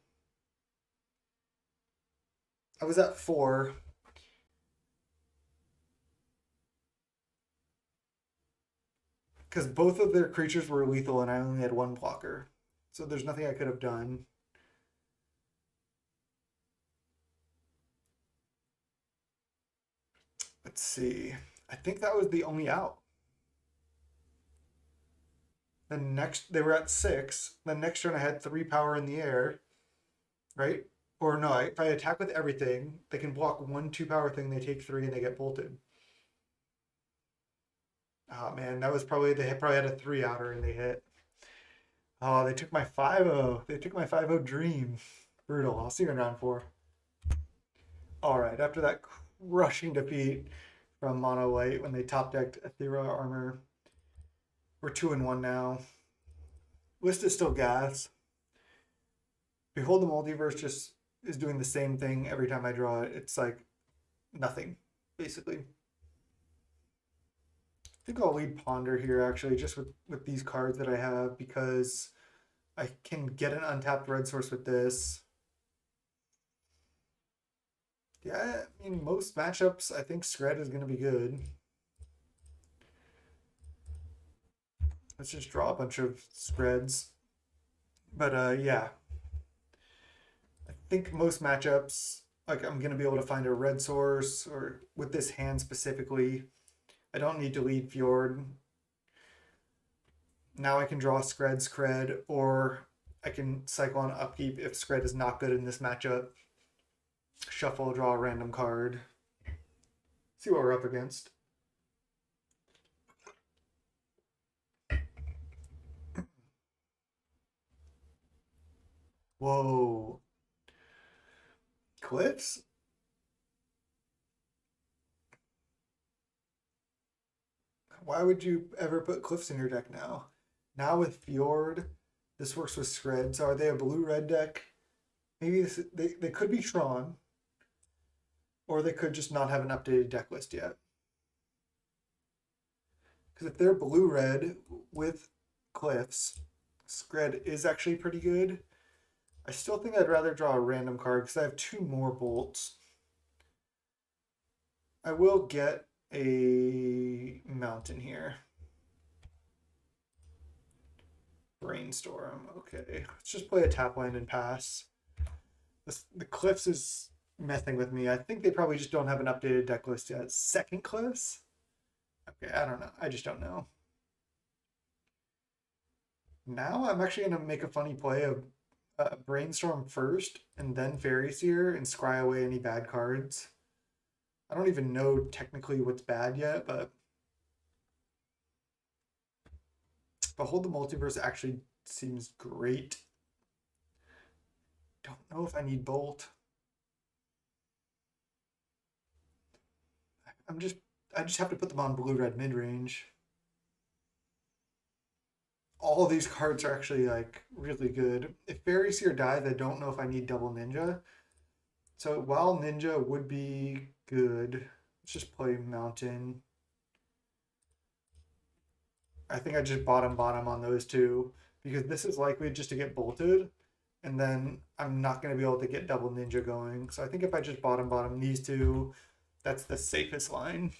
I was at 4. Because both of their creatures were lethal and I only had 1 blocker. So there's nothing I could have done. Let's see. I think that was the only out. The next, they were at 6. The next turn I had 3 power in the air, right? Or no, if I attack with everything, they can block 1 2 power thing, they take 3 and they get bolted. Oh man, that was probably, they probably had a 3 outer and they hit. Oh, they took my 5-0. They took my 5-0 dream. Brutal. I'll see you in round 4. All right, after that crushing defeat from Mono White when they top decked Ethereal Armor, we're 2-1 now. List is still gas. Behold the Multiverse just is doing the same thing every time I draw it. It's like nothing, basically. I think I'll lead Ponder here actually, just with these cards that I have because I can get an untapped red source with this. Yeah, I mean, most matchups, I think Skred is going to be good. Let's just draw a bunch of Skreds. But yeah, I think most matchups, like I'm going to be able to find a red source or with this hand specifically. I don't need to lead Fjord. Now I can draw Skred, or I can cycle on upkeep if Skred is not good in this matchup. Shuffle, draw a random card. See what we're up against. Whoa. Cliffs? Why would you ever put Cliffs in your deck now? Now with Fjord, this works with Skred. So are they a blue-red deck? Maybe they could be Tron, or they could just not have an updated deck list yet. Because if they're blue-red with Cliffs, Skred is actually pretty good. I still think I'd rather draw a random card because I have 2 more bolts. I will get a mountain here. Brainstorm. Okay, let's just play a tap land and pass. The Cliffs is messing with me. I think they probably just don't have an updated deck list yet. Second Cliffs? Okay, I don't know. I just don't know. Now I'm actually going to make a funny play of Brainstorm first and then Faerie Seer and scry away any bad cards. I don't even know technically what's bad yet, but Behold the Multiverse actually seems great. Don't know if I need Bolt. I just have to put them on blue-red mid-range. all these cards are actually like really good. If Faerie Seer dies, I don't know if I need double ninja. So while ninja would be good, let's just play mountain. I think I just bottom on those two because this is likely just to get bolted, and then I'm not going to be able to get double ninja going. So I think if I just bottom these two, that's the safest line.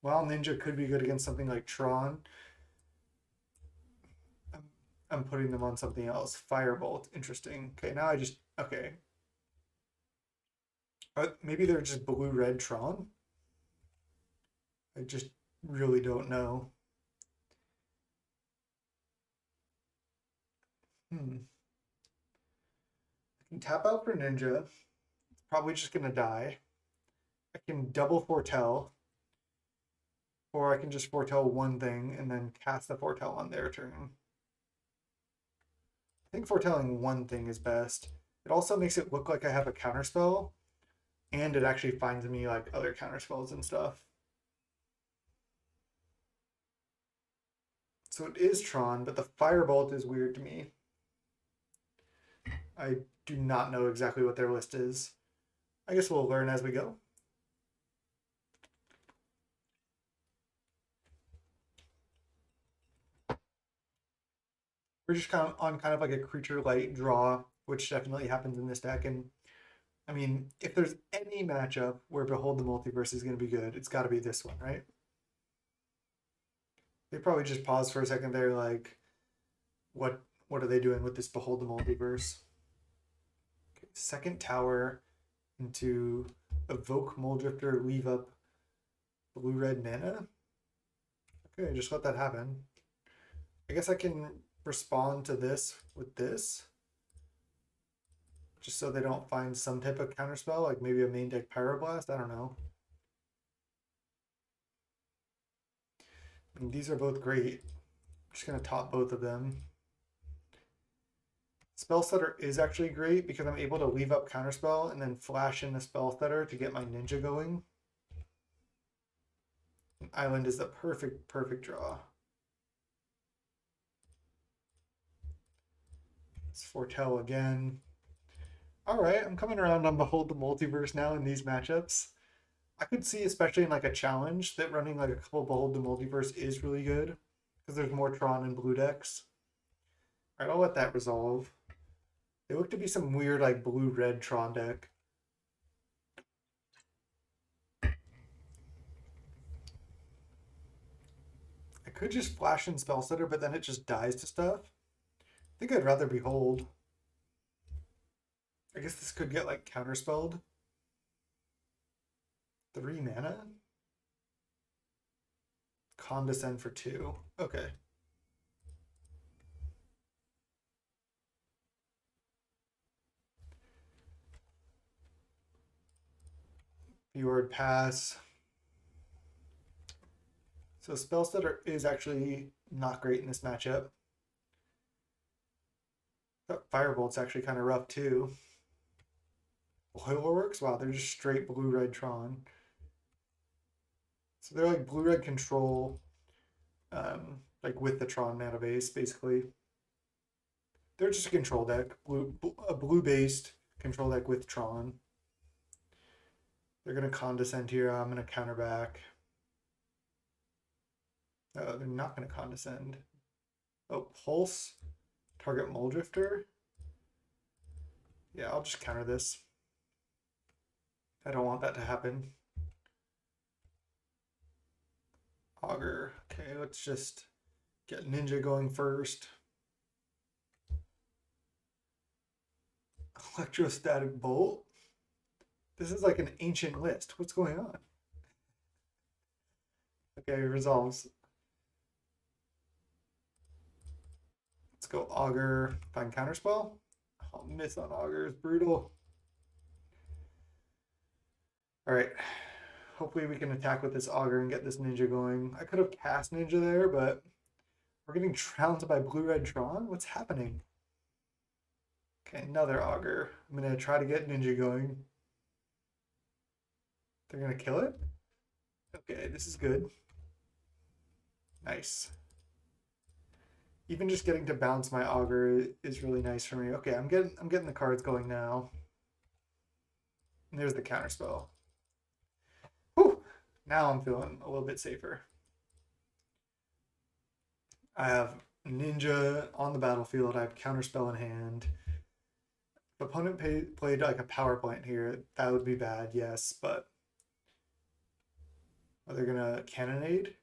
While ninja could be good against something like Tron, I'm putting them on something else. Firebolt, interesting. Okay, now I just, okay. Maybe they're just blue-red Tron? I just really don't know. I can tap out for ninja. It's probably just gonna die. I can double foretell. Or I can just foretell one thing and then cast the foretell on their turn. I think foretelling one thing is best. It also makes it look like I have a counterspell, and it actually finds me like other counterspells and stuff. So it is Tron, but the Firebolt is weird to me. I do not know exactly what their list is. I guess we'll learn as we go. We're just kind of like a creature light draw, which definitely happens in this deck. And I mean, if there's any matchup where Behold the Multiverse is going to be good, it's got to be this one, right? They probably just paused for a second there, like, what are they doing with this Behold the Multiverse? Okay, second tower into Evoke Muldrifter, leave up blue-red mana. Okay, just let that happen. I guess I can respond to this with this. Just so they don't find some type of counterspell, like maybe a main deck Pyroblast, I don't know. I mean, these are both great. I'm just gonna top both of them. Spellstutter is actually great because I'm able to leave up counterspell and then flash in the Spellstutter to get my ninja going. Island is the perfect draw. Let's foretell again. All right, I'm coming around on Behold the Multiverse now in these matchups. I could see, especially in like a challenge, that running like a couple Behold the Multiverse is really good because there's more Tron and blue decks. All right, I'll let that resolve. They look to be some weird like blue-red Tron deck. I could just flash in Spellstutter, but then it just dies to stuff. I think I'd rather Behold. I guess this could get like counterspelled. 3 mana? Condescend for 2. Okay. Fjord pass. So Spellstutter is actually not great in this matchup. Firebolt's actually kind of rough too. Oilworks? Wow, they're just straight blue-red Tron. So they're like blue-red control, like with the Tron mana base, basically. They're just a control deck, a blue-based control deck with Tron. They're gonna condescend here. I'm gonna counter back. They're not gonna condescend. Oh, pulse, target Muldrifter. Yeah, I'll just counter this. I don't want that to happen. Augur. Okay, let's just get Ninja going first. Electrostatic Bolt. This is like an ancient list. What's going on? Okay, resolves. Let's go Augur. Find Counterspell. I'll miss on Augur. It's brutal. All right. Hopefully we can attack with this Augur and get this Ninja going. I could have cast Ninja there, but we're getting trounced by Blue-Red Tron. What's happening? Okay, another Augur. I'm going to try to get Ninja going. They're going to kill it? Okay, this is good. Nice. Even just getting to bounce my Augur is really nice for me. Okay, I'm getting the cards going now. And there's the counterspell. Whew! Now I'm feeling a little bit safer. I have Ninja on the battlefield. I have Counterspell in hand. If opponent played like a power plant here, that would be bad, yes, but are they gonna Cannonade?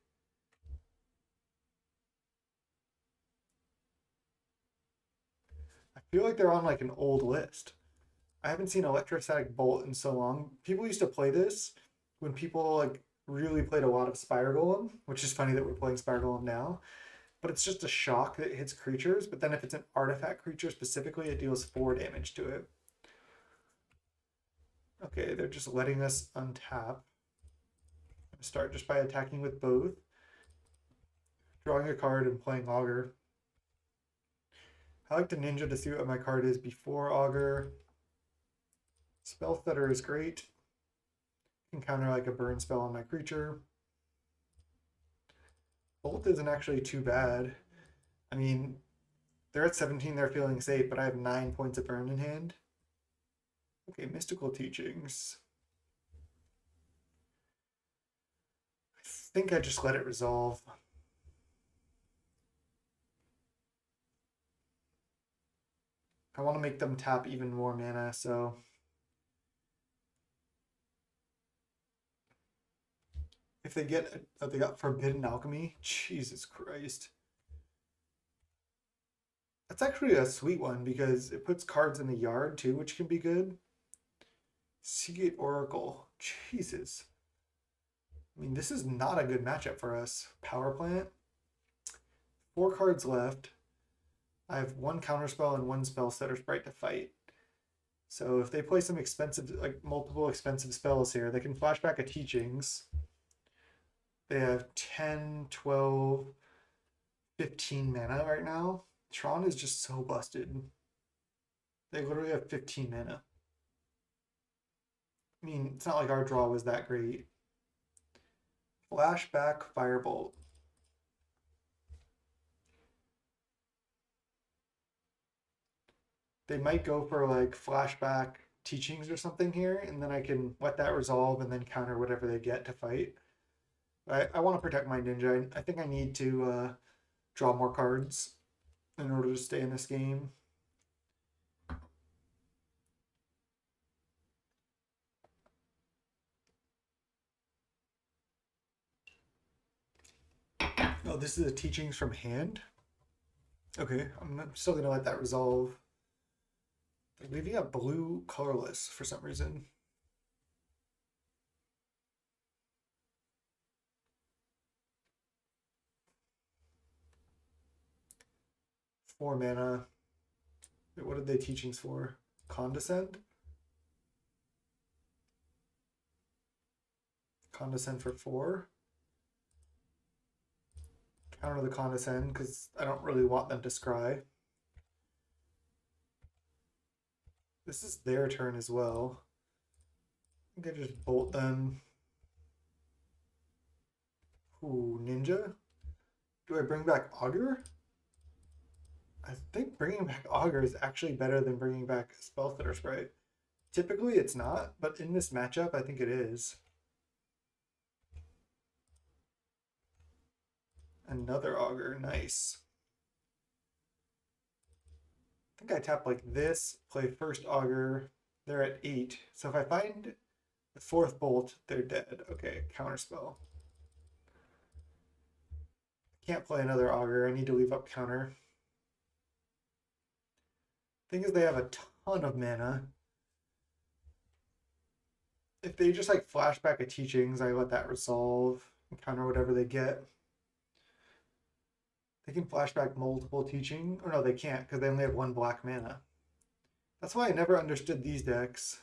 I feel like they're on like an old list. I haven't seen Electrostatic Bolt in so long. People used to play this when people like really played a lot of Spire Golem, which is funny that we're playing Spire Golem now. But it's just a shock that hits creatures. But then if it's an artifact creature specifically, it deals 4 damage to it. Okay, they're just letting us untap. Start just by attacking with both. Drawing a card and playing Augur. I like the Ninja to see what my card is before Augur. Spellstutter is great. Can counter like a burn spell on my creature. Bolt isn't actually too bad. I mean, they're at 17, they're feeling safe, but I have 9 points of burn in hand. Okay, Mystical Teachings. I think I just let it resolve. I want to make them tap even more mana, so if they get they got Forbidden Alchemy, Jesus Christ. That's actually a sweet one because it puts cards in the yard too, which can be good. Seagate Oracle, Jesus. I mean, this is not a good matchup for us. Power Plant. 4 cards left. I have 1 Counterspell and 1 Spellstutter Sprite to fight. So if they play some expensive, like multiple expensive spells here, they can flashback a Teachings. They have 10, 12, 15 mana right now. Tron is just so busted. They literally have 15 mana. I mean, it's not like our draw was that great. Flashback Firebolt. They might go for like flashback Teachings or something here, and then I can let that resolve and then counter whatever they get to fight. I want to protect my Ninja. I think I need to draw more cards in order to stay in this game. Oh, this is the Teachings from hand? Okay, I'm still going to let that resolve. They're leaving out blue colorless for some reason. Four mana. Wait, what are they Teachings for? Condescend? Condescend for 4. Counter the Condescend because I don't really want them to scry. This is their turn as well. I think I just bolt them. Ooh, Ninja? Do I bring back Augur? I think bringing back Augur is actually better than bringing back Spellstutter Sprite. Typically it's not, but in this matchup I think it is. Another Augur, nice. I think I tap like this, play first Augur, they're at 8. So if I find the 4th bolt, they're dead. Okay, Counterspell. Can't play another Augur, I need to leave up counter. Thing is they have a ton of mana. If they just like flashback a Teachings, I let that resolve and counter whatever they get. They can flashback multiple Teaching. Or no, they can't because they only have 1 black mana. That's why I never understood these decks.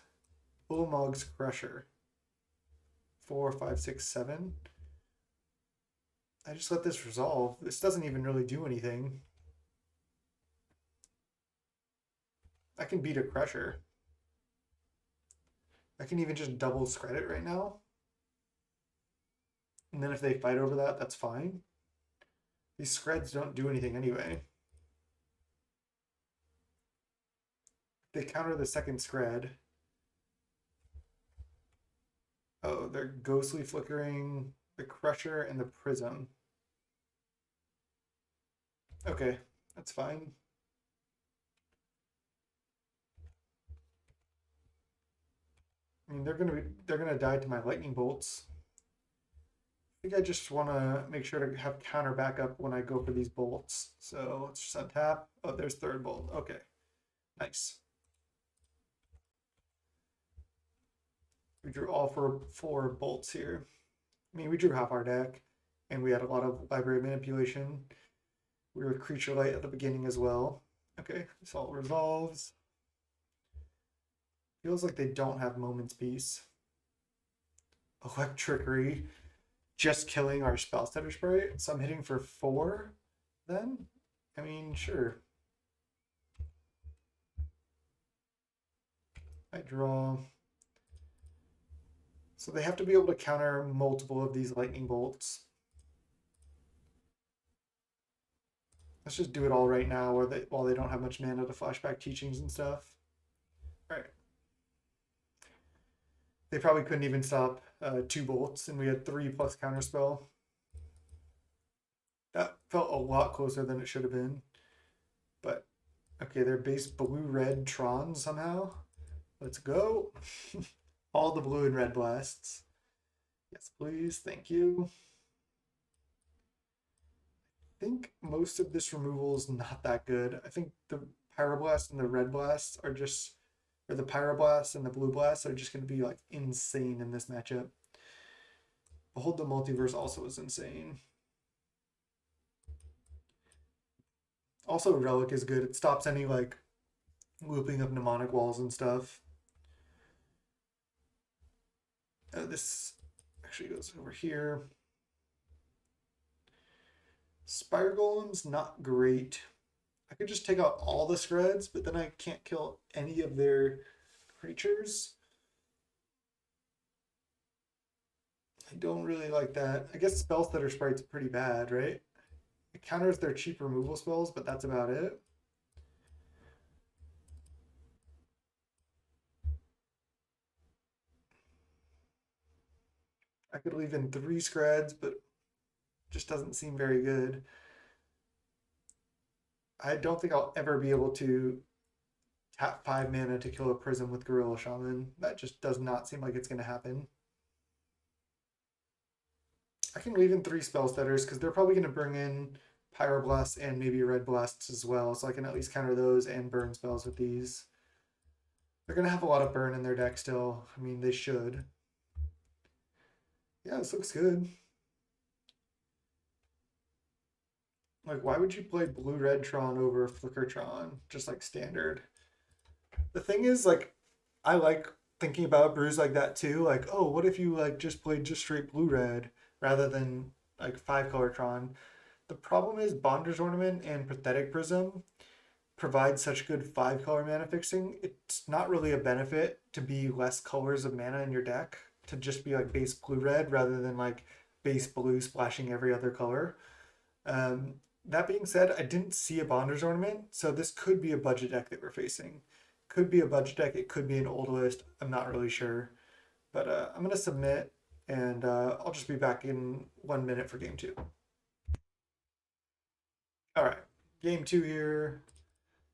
Ulamog's Crusher. 4, 5, 6, 7. I just let this resolve. This doesn't even really do anything. I can beat a Crusher. I can even just double Skred it right now. And then if they fight over that, that's fine. These Skreds don't do anything anyway. they counter the second Skred. Oh, they're Ghostly Flickering, the Crusher, and the Prism. Okay, that's fine. I mean, they're gonna die to my lightning bolts. I think I just want to make sure to have counter backup when I go for these bolts. So let's just untap. Oh, there's third bolt. Okay, nice. We drew all four bolts here. I mean, we drew half our deck, and we had a lot of library manipulation. We were creature light at the beginning as well. Okay, this all resolves. Feels like they don't have Moment's Peace. Electrickery, just killing our Spellstutter Sprite. So I'm hitting for 4 then? I mean, sure. I draw. So they have to be able to counter multiple of these lightning bolts. Let's just do it all right now while they don't have much mana to flashback teachings and stuff. All right. They probably couldn't even stop 2 bolts, and we had 3 plus counterspell. That felt a lot closer than it should have been. But okay, they're base blue-red Tron somehow. Let's go. All the blue and red blasts. Yes, please. Thank you. I think most of this removal is not that good. I think the Pyroblast and the red blasts are just, or the Pyroblast and the blue blasts are just going to be like insane in this matchup. Behold the Multiverse also is insane. Also, Relic is good. It stops any like looping of mnemonic walls and stuff. This actually goes over here. Spire Golem's not great. I could just take out all the Skreds, but then I can't kill any of their creatures. I don't really like that. I guess Spellstutter Sprite's pretty bad, right? It counters their cheap removal spells, but that's about it. I could leave in 3 Skreds, but just doesn't seem very good. I don't think I'll ever be able to tap 5 mana to kill a Prism with Gorilla Shaman. That just does not seem like it's going to happen. I can leave in 3 Spellstutters because they're probably going to bring in Pyroblast and maybe Red Blasts as well, so I can at least counter those and burn spells with these. They're going to have a lot of burn in their deck still. I mean, they should. Yeah, this looks good. Like, why would you play Blue-Red Tron over Flicker Tron? Just like standard. The thing is, like, I like thinking about brews like that too. Like, oh, what if you like just played just straight Blue-Red rather than like 5-color Tron? The problem is Bonder's Ornament and Pathetic Prism provide such good 5-color mana fixing. It's not really a benefit to be less colors of mana in your deck, to just be like base blue-red rather than like base blue splashing every other color. That being said, I didn't see a Bonder's Ornament, so this could be a budget deck that we're facing. Could be a budget deck, it could be an old list, I'm not really sure. But I'm going to submit, and I'll just be back in 1 minute for game 2. All right, game 2 here.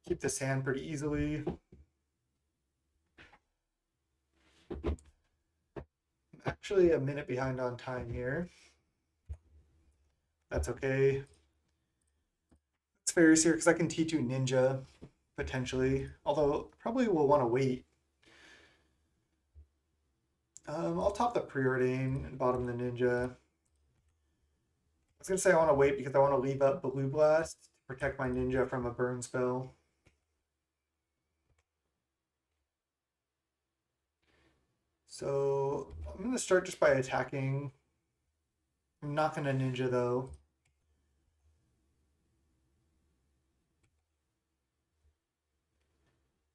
Keep this hand pretty easily. I'm actually a minute behind on time here. That's okay. It's Faerie Seer because I can T2 Ninja, potentially. Although, probably will want to wait. I'll top the Preordain and bottom the Ninja. I was going to say I want to wait because I want to leave up Blue Blast to protect my Ninja from a burn spell. So I'm going to start just by attacking. I'm not going to Ninja though.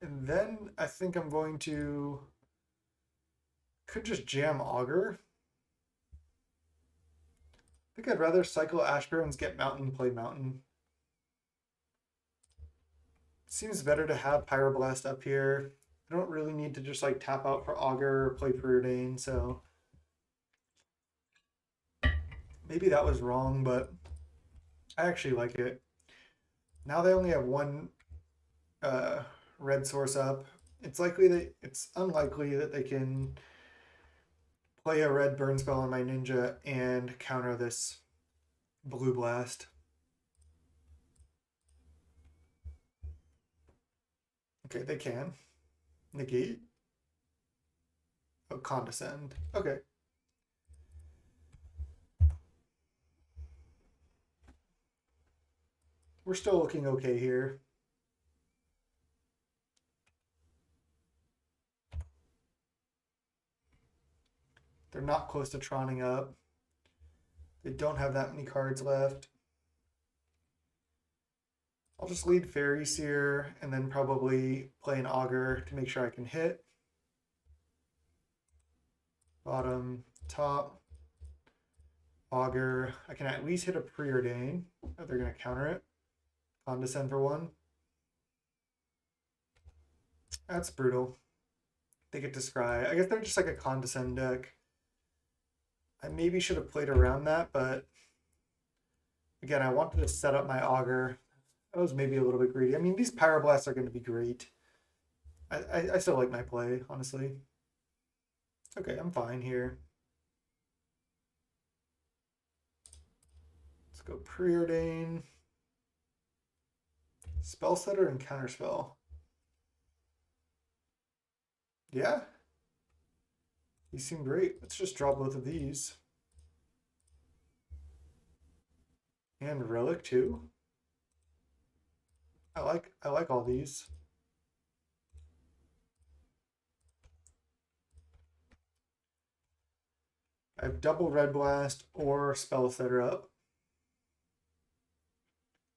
And then I think I'm going to... Could just jam Augur. I think I'd rather cycle Ash Barrens, get Mountain, play Mountain. Seems better to have Pyroblast up here. I don't really need to just like tap out for Augur or play Preordain, so maybe that was wrong, but I actually like it. Now they only have one red source up. It's unlikely that they can play a red burn spell on my ninja and counter this blue blast. Okay, they can. Negate. Oh, condescend. Okay. We're still looking okay here. They're not close to Troning up. They don't have that many cards left. I'll just lead Faerie Seer and then probably play an Augur to make sure I can hit. Bottom, top, Augur. I can at least hit a Preordain. Oh, they're going to counter it. Condescend for one. That's brutal. They get to scry. I guess they're just like a Condescend deck. I maybe should have played around that, but again, I wanted to set up my Augur. I was maybe a little bit greedy. I mean, these Pyroblasts are going to be great. I still like my play, honestly. Okay, I'm fine here. Let's go Preordain. Spellstutter and Counterspell. Yeah. These seem great. Let's just draw both of these. And Relic too. I like all these. I have double Red Blast or Spellstutter up.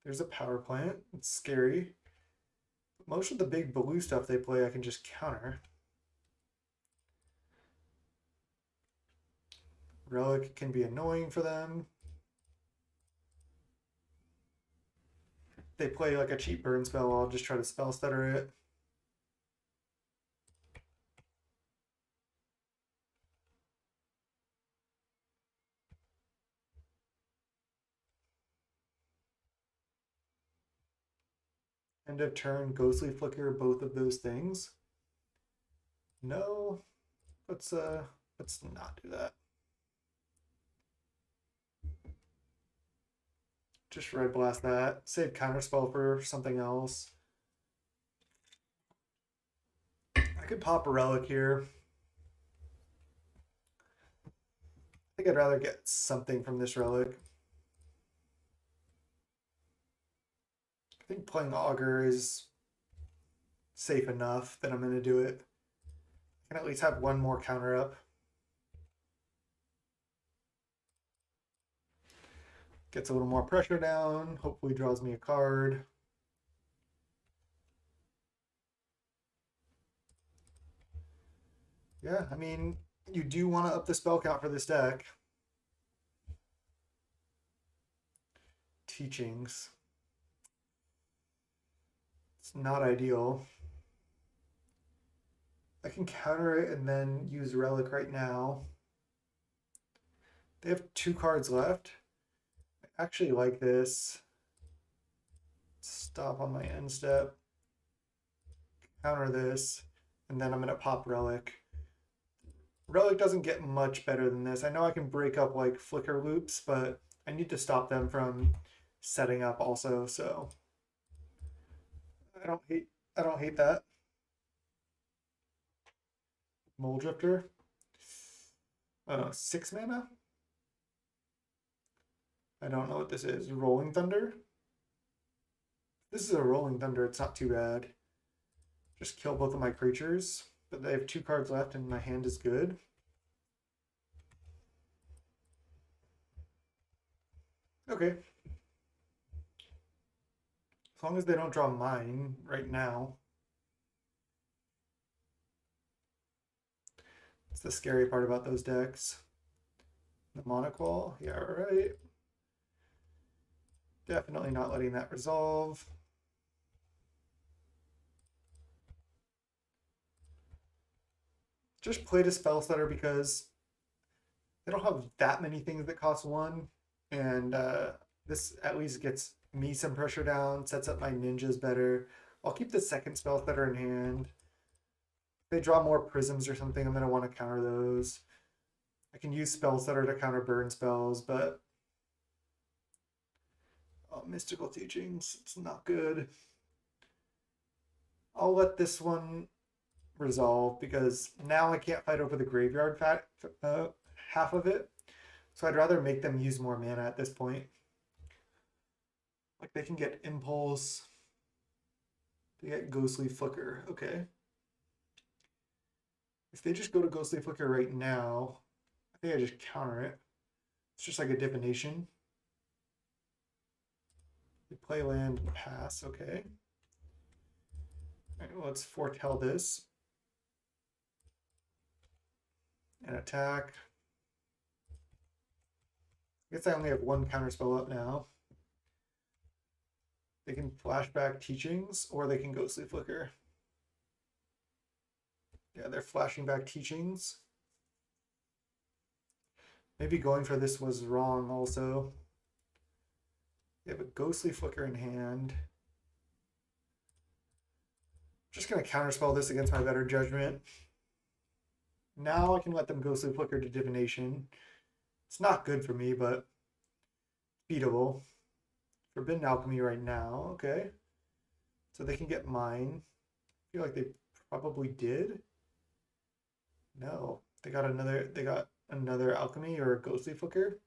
There's a power plant. It's scary. Most of the big blue stuff they play I can just counter. Relic can be annoying for them. They play like a cheap burn spell, I'll just try to Spellstutter it. End of turn, Ghostly Flicker, both of those things. No, let's not do that. Just Red Blast that. Save Counterspell for something else. I could pop a Relic here. I think I'd rather get something from this Relic. I think playing Augur is safe enough that I'm going to do it. I can at least have one more counter up. Gets a little more pressure down. Hopefully draws me a card. Yeah, I mean, you do want to up the spell count for this deck. Teachings. It's not ideal. I can counter it and then use Relic right now. They have 2 cards left. I actually like this. Stop on my end step. Counter this. And then I'm going to pop Relic. Relic doesn't get much better than this. I know I can break up like flicker loops, but I need to stop them from setting up also, so I don't hate that. Mole Drifter. 6 mana? I don't know what this is. Rolling Thunder? This is a Rolling Thunder, it's not too bad. Just kill both of my creatures, but they have 2 cards left and my hand is good. Okay. As long as they don't draw mine right now. It's the scary part about those decks. The Monocle, yeah, right. Definitely not letting that resolve. just played a Spellstutter because they don't have that many things that cost 1. And this at least gets me some pressure down, sets up my ninjas better. I'll keep the second Spellstutter in hand. If they draw more prisms or something, I'm going to want to counter those. I can use Spellstutter to counter burn spells, but mystical teachings, it's not good. I'll let this one resolve because now I can't fight over the graveyard half of it. So I'd rather make them use more mana at this point. Like they can get Impulse. They get Ghostly Flicker. Okay. If they just go to Ghostly Flicker right now, I think I just counter it. It's just like a divination. They play land and pass. Okay. All right, well, let's foretell this. And attack. I guess I only have 1 counterspell up now. They can flashback teachings or they can ghostly flicker. Yeah, they're flashing back teachings. Maybe going for this was wrong also. They have a ghostly flicker in hand. Just going to counterspell this against my better judgment. Now I can let them ghostly flicker to divination. It's not good for me, but beatable. Forbidden Alchemy right now, okay. So they can get mine. I feel like they probably did. No, they got another alchemy or a ghostly flicker.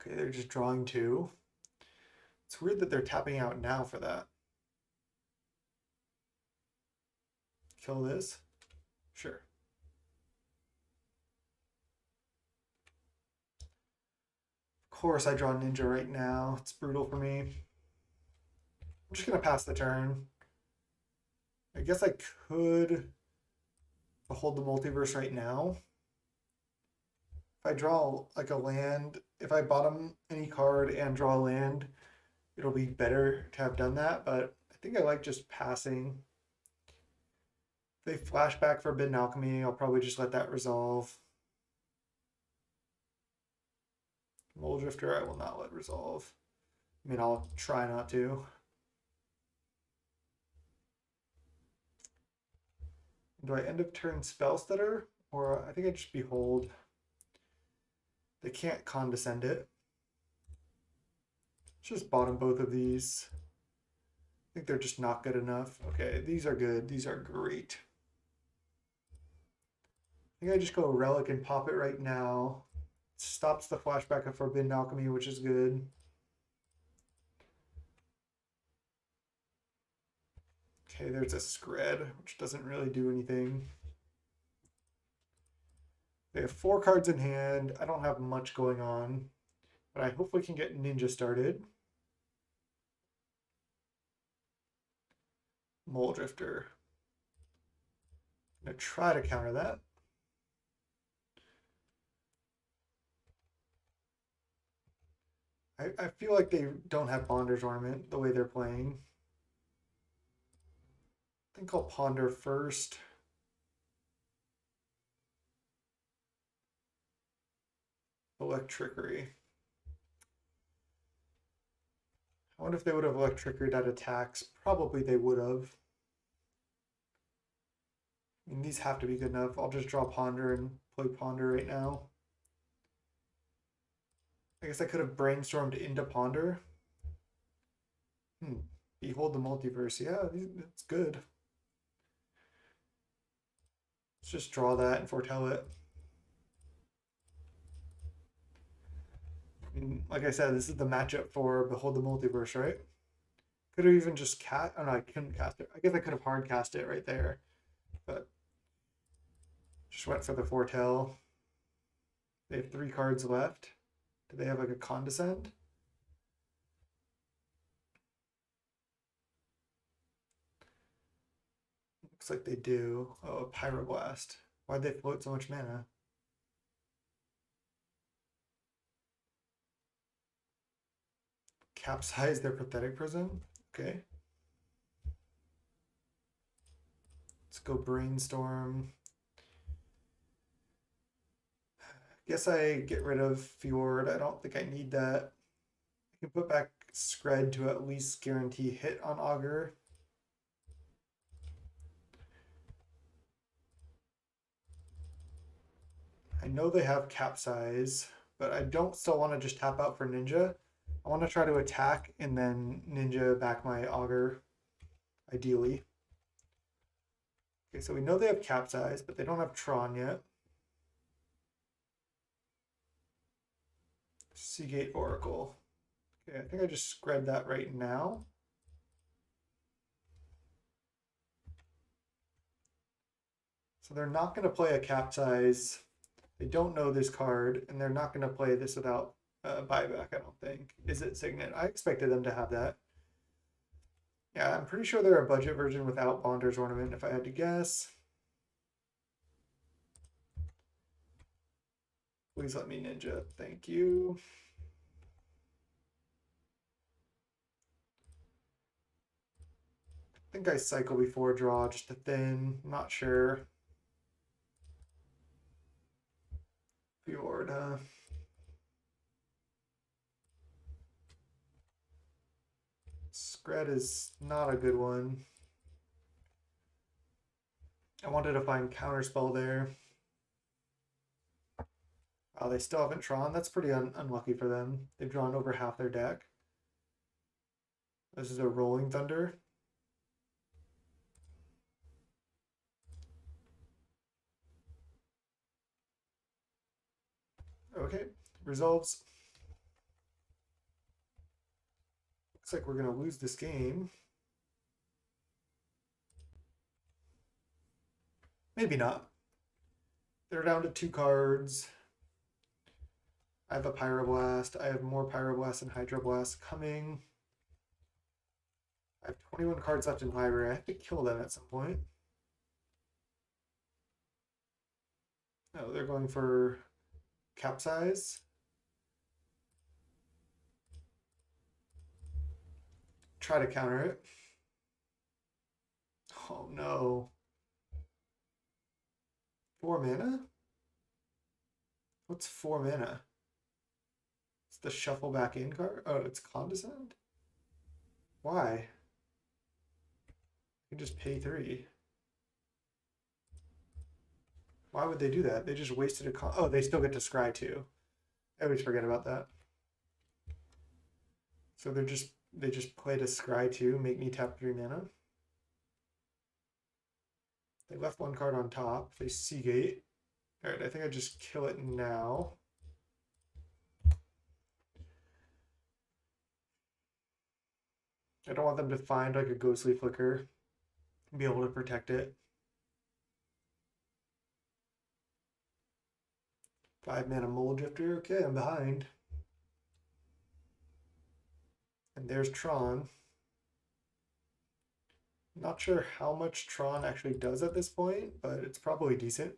Okay, they're just drawing 2. It's weird that they're tapping out now for that. Kill this? Sure. Of course I draw Ninja right now. It's brutal for me. I'm just going to pass the turn. I guess I could Behold the Multiverse right now. If I draw like a land, if I bottom any card and draw a land, it'll be better to have done that, but I think I like just passing. If they flash back Forbidden Alchemy, I'll probably just let that resolve. Mole Drifter I will not let resolve. I mean, I'll try not to. Do I end up turn Spellstutter? Or I think I just Behold. They can't condescend it. Just bottom both of these. I think they're just not good enough. Okay, these are good. These are great. I think I just go Relic and pop it right now. Stops the flashback of Forbidden Alchemy, which is good. Okay, there's a Skred, which doesn't really do anything. They have 4 cards in hand. I don't have much going on, but I hopefully can get Ninja started. Mole Drifter. I'm going to try to counter that. I feel like they don't have Ponder's Ornament the way they're playing. I think I'll Ponder first. Electrickery. I wonder if they would have Electrickeried at attacks. Probably they would have. I mean, these have to be good enough. I'll just draw Ponder and play Ponder right now. I guess I could have brainstormed into Ponder. Behold the Multiverse. Yeah, it's good. Let's just draw that and foretell it. I mean, like I said, this is the matchup for Behold the Multiverse, right? Could have even just cast. Oh no, I couldn't cast it. I guess I could have hard cast it right there, but just went for the foretell. They have 3 cards left. Do they have like a Condescend? Looks like they do. Oh, a Pyroblast. Why'd they float so much mana? Capsize their Pathetic Prism? Okay. go Brainstorm. Guess I get rid of Fjord. I don't think I need that. I can put back Skred to at least guarantee hit on Augur. I know they have Capsize, but I don't still want to just tap out for Ninja. I want to try to attack and then Ninja back my Augur, ideally. Okay, so we know they have Capsize, but they don't have Tron yet. Seagate Oracle. Okay, I think I just Skred that right now. So they're not going to play a Capsize. They don't know this card, and they're not going to play this without buyback, I don't think. Is it Signet? I expected them to have that. Yeah, I'm pretty sure they're a budget version without Bonder's Ornament, if I had to guess. Please let me Ninja. Thank you. I think I cycle before draw just to thin. I'm not sure. Fjord, huh? Skred is not a good one. I wanted to find Counterspell there. Oh, they still haven't drawn. That's pretty unlucky for them. They've drawn over half their deck. This is a Rolling Thunder. Okay, resolves. Looks like we're going to lose this game. Maybe not. They're down to 2 cards. I have a Pyroblast. I have more Pyroblast and Hydroblast coming. I have 21 cards left in library. I have to kill them at some point. Oh, they're going for Capsize. Try to counter it. Oh no. 4 mana? What's 4 mana? It's the shuffle back in card? Oh, it's Condescend? Why? You can just pay 3. Why would they do that? They just wasted a oh, they still get to scry too. I always forget about that. So they just played a scry 2, make me tap 3 mana. They left 1 card on top. They Seagate. Alright, I think I just kill it now. I don't want them to find like a Ghostly Flicker and be able to protect it. 5 mana Mold Drifter. Okay, I'm behind. And there's Tron. Not sure how much Tron actually does at this point, but it's probably decent.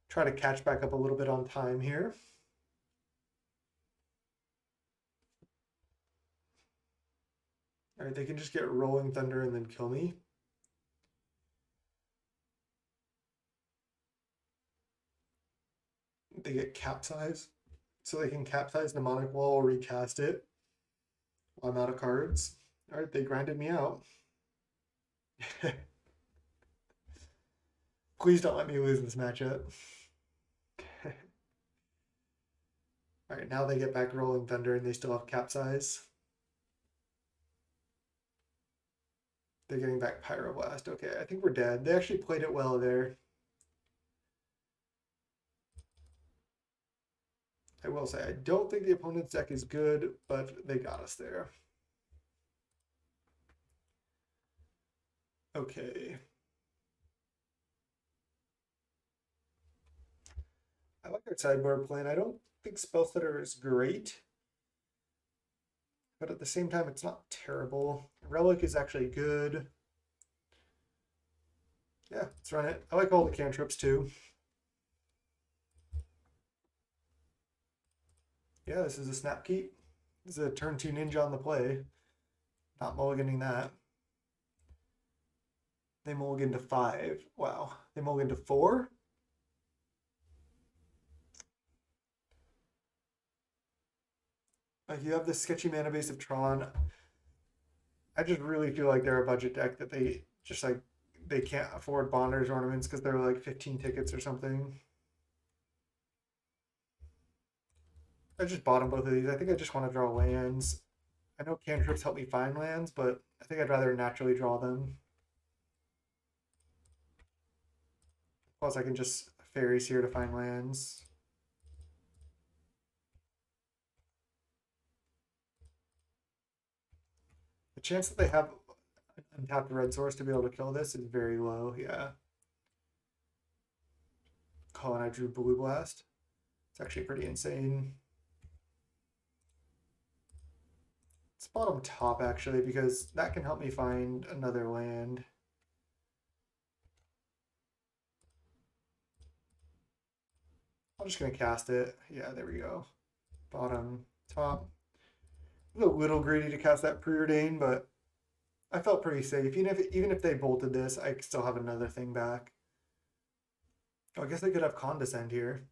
Try to catch back up a little bit on time here. All right, they can just get Rolling Thunder and then kill me. They get Capsize. So they can Capsize Mnemonic Wall, recast it while I'm out of cards. All right, they grinded me out. Please don't let me lose this matchup. All right, now they get back Rolling Thunder and they still have Capsize. They're getting back Pyroblast. Okay, I think we're dead. They actually played it well there. I will say, I don't think the opponent's deck is good, but they got us there. Okay. I like our sideboard plan. I don't think Spellstutter is great, but at the same time, it's not terrible. Relic is actually good. Yeah, let's run it. I like all the cantrips too. Yeah, this is a snap keep. This is a turn 2 ninja on the play. Not mulliganing that. They mulligan to 5. Wow. They mulligan to 4? You have this sketchy mana base of Tron. I just really feel like they're a budget deck that they just like they can't afford Bonders ornaments because they're like 15 tickets or something. I just bought them both of these. I think I just want to draw lands. I know cantrips help me find lands, but I think I'd rather naturally draw them. Plus, I can just Faerie Seer to find lands. The chance that they have an untapped red source to be able to kill this is very low, yeah. Oh, and I drew Blue Blast. It's actually pretty insane. It's bottom top, actually, because that can help me find another land. I'm just going to cast it. Yeah, there we go. Bottom top. I was a little greedy to cast that Preordain, but I felt pretty safe. Even if they bolted this, I still have another thing back. Oh, I guess they could have Condescend here.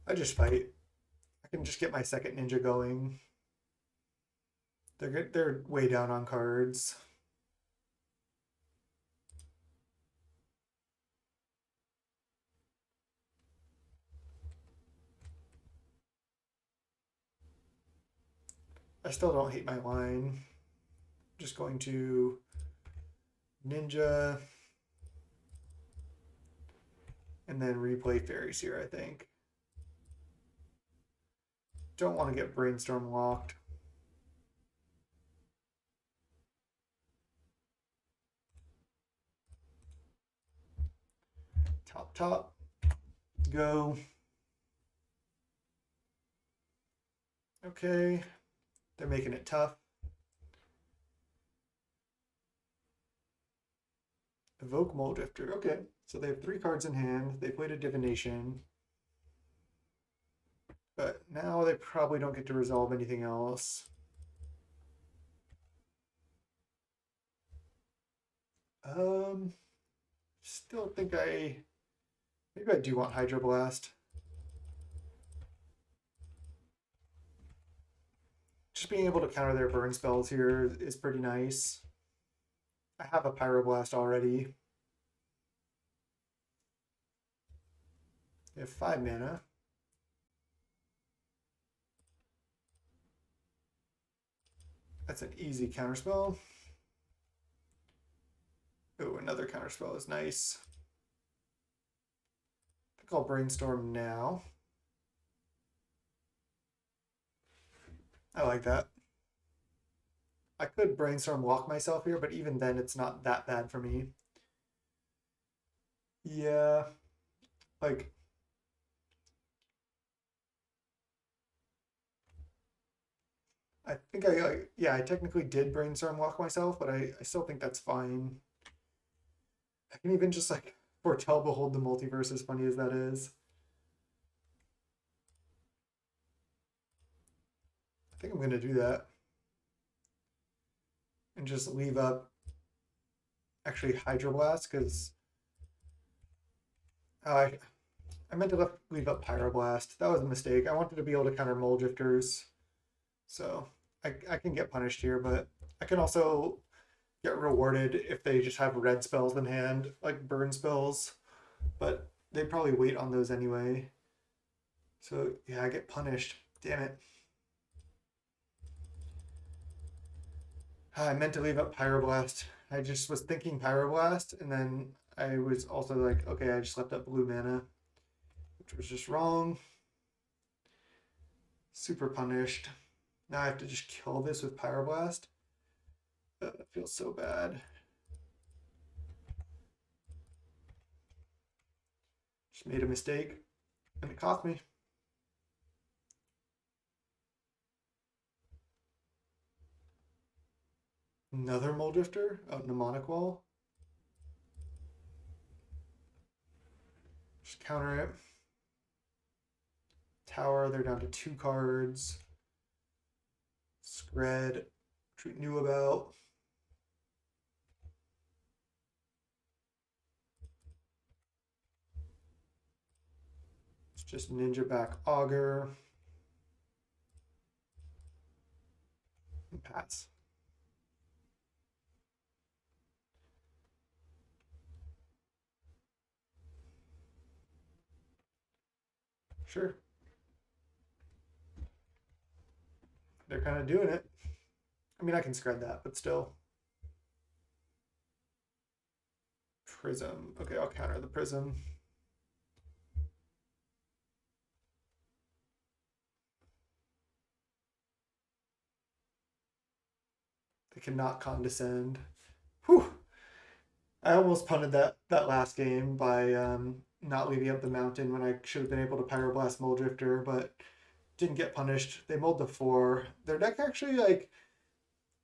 I just fight. I can just get my second ninja going. They're way down on cards. I still don't hate my line. Just going to ninja and then replay Fairy Seer, I think. Don't want to get Brainstorm locked. Top, top. Go. Okay. They're making it tough. Evoke Multidrifter. Okay. So they have 3 cards in hand. They played a Divination. But now they probably don't get to resolve anything else. Still think maybe I do want Hydroblast. Just being able to counter their burn spells here is pretty nice. I have a Pyroblast already. They have 5 mana. That's an easy counterspell. Oh, another counterspell is nice. I think I'll Brainstorm now. I like that. I could Brainstorm lock myself here, but even then it's not that bad for me. Yeah, like I think yeah, I technically did Brainstorm lock myself, but I still think that's fine. I can even just like foretell Behold the Multiverse, as funny as that is. I think I'm gonna do that. And just leave up actually Hydroblast, because I meant to leave up Pyroblast. That was a mistake. I wanted to be able to counter Mulldrifters. So I can get punished here, but I can also get rewarded if they just have red spells in hand, like burn spells. But they probably wait on those anyway. So yeah, I get punished. Damn it. I meant to leave up Pyroblast. I just was thinking Pyroblast, and then I was also like, okay, I just left up blue mana, which was just wrong. Super punished. Now I have to just kill this with Pyroblast. It feels so bad. Just made a mistake, and it cost me. Another Mulldrifter? Oh, Mnemonic Wall. Just counter it. Tower, they're down to 2 cards. Skred. which we knew about. It's just Ninja back Augur. And pass. Sure. They're kind of doing it. I mean, I can Skred that, but still. Prism. Okay, I'll counter the Prism. They cannot condescend. Whew. I almost punted that last game by not leaving up the mountain when I should have been able to Pyroblast Moldrifter, but didn't get punished. They mulled the 4. Their deck actually like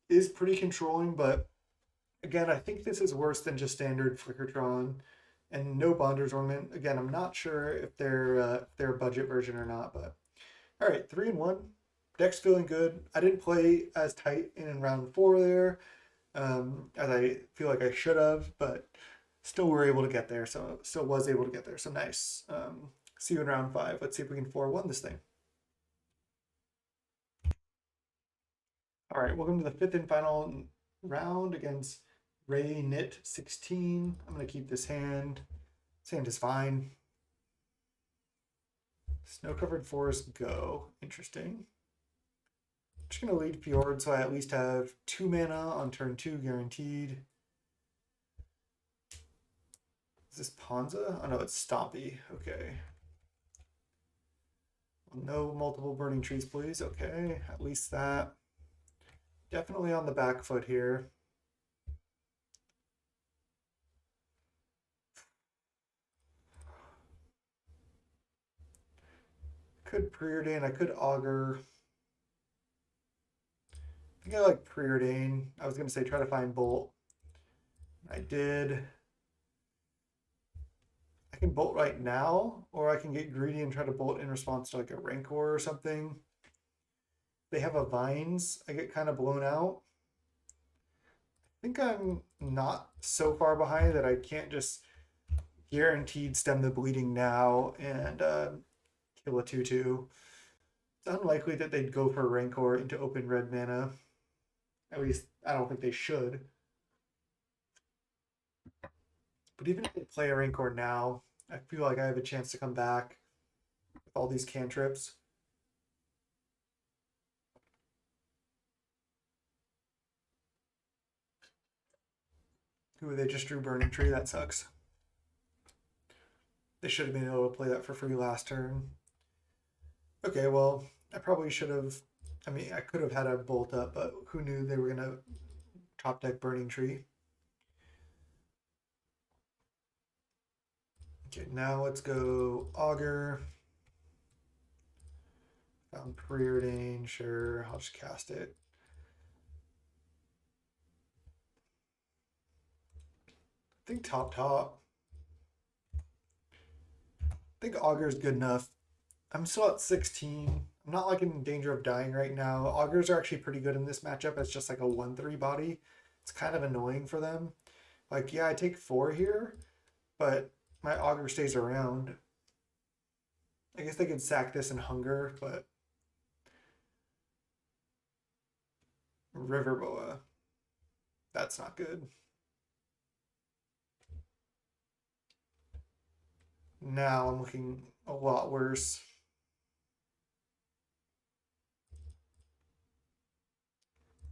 is pretty controlling, but again, I think this is worse than just standard Flickertron and no Bonder's Ornament. Again, I'm not sure if they're a budget version or not, but all right, 3-1. Deck's feeling good. I didn't play as tight in round 4 there as I feel like I should have, but still were able to get there. So still was able to get there. So nice. See you in round 5. Let's see if we can 4-1 this thing. All right, welcome to the 5th and final round against Ray Knit 16. I'm gonna keep this hand. This hand is fine. Snow-covered forest, go. Interesting. I'm just gonna lead Fjord so I at least have 2 mana on turn 2 guaranteed. Is this Ponza? Oh no, it's Stompy. Okay. No multiple burning trees, please. Okay, at least that. Definitely on the back foot here. Could Preordain, I could Augur. I think I like Preordain. I was gonna say try to find Bolt. I did. I can Bolt right now, or I can get greedy and try to Bolt in response to like a Rancor or something. They have a Vines. I get kind of blown out. I think I'm not so far behind that I can't just guaranteed stem the bleeding now and kill a 2/2. It's unlikely that they'd go for Rancor into open red mana. At least I don't think they should. But even if they play a Rancor now, I feel like I have a chance to come back with all these cantrips. Ooh, they just drew Burning Tree. That sucks. They should have been able to play that for free last turn. Okay, well, I probably should have. I mean, I could have had a Bolt up, but who knew they were going to top deck Burning Tree. Okay, now let's go Augur. Found Preordain, sure, I'll just cast it. I think top. I think Augur's good enough. I'm still at 16. I'm not like in danger of dying right now. Augurs are actually pretty good in this matchup. It's just like a 1/3 body. It's kind of annoying for them. Like, yeah, I take 4 here, but my Augur stays around. I guess they could sack this and Hunger, but River Boa. That's not good. Now I'm looking a lot worse.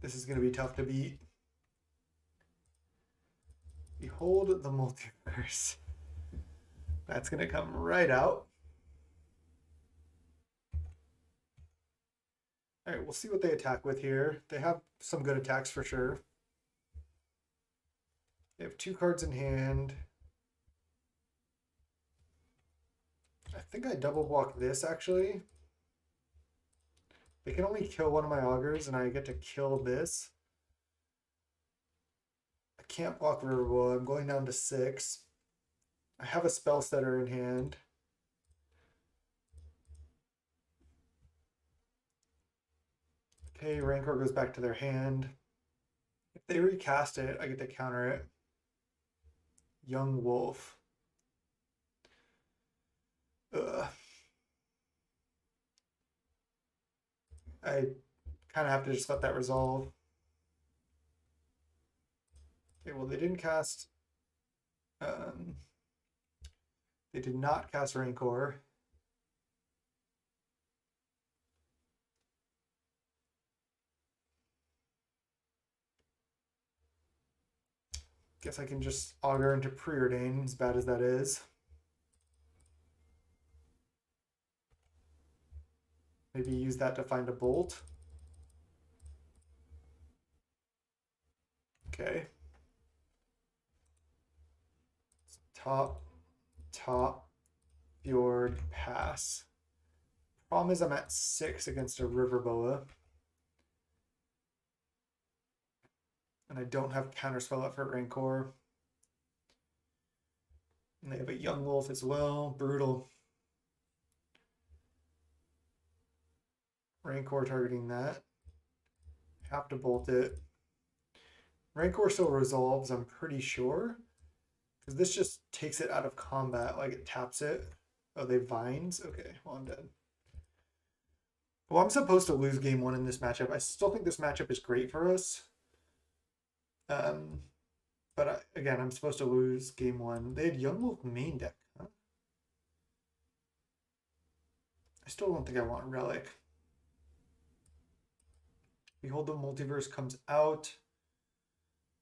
This is going to be tough to beat. Behold the Multiverse. That's going to come right out. All right, we'll see what they attack with here. They have some good attacks for sure. They have 2 cards in hand. I think I double block this actually. They can only kill one of my Augurs and I get to kill this. I can't block Riverboa. I'm going down to 6. I have a Spellstutter in hand. Okay, Rancor goes back to their hand. they recast it, I get to counter it. Young Wolf. Ugh. I kind of have to just let that resolve. Okay, well, they didn't cast... they did not cast Rancor. Guess I can just augur into Preordain, as bad as that is. Maybe use that to find a bolt. Okay. Top, Fjord, pass. Problem is I'm at 6 against a River Boa. And I don't have Counterspell up for Rancor. And they have a Young Wolf as well. Brutal. Rancor targeting that. Have to bolt it. Rancor still resolves, I'm pretty sure. Because this just takes it out of combat, like it taps it. Oh, they vines? Okay, well, I'm dead. Well, I'm supposed to lose game 1 in this matchup. I still think this matchup is great for us. But again, I'm supposed to lose game 1. They had Young Wolf main deck, huh? I still don't think I want Relic. Behold the Multiverse comes out.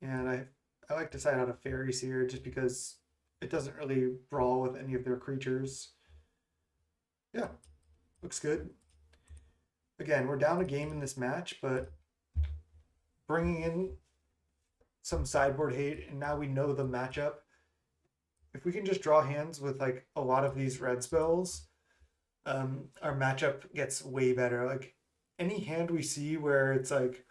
And I like to side out a Faerie Seer just because it doesn't really brawl with any of their creatures. Yeah, looks good. Again, we're down a game in this match, but bringing in some sideboard hate, and now we know the matchup. If we can just draw hands with like a lot of these red spells, our matchup gets way better. Like any hand we see where it's like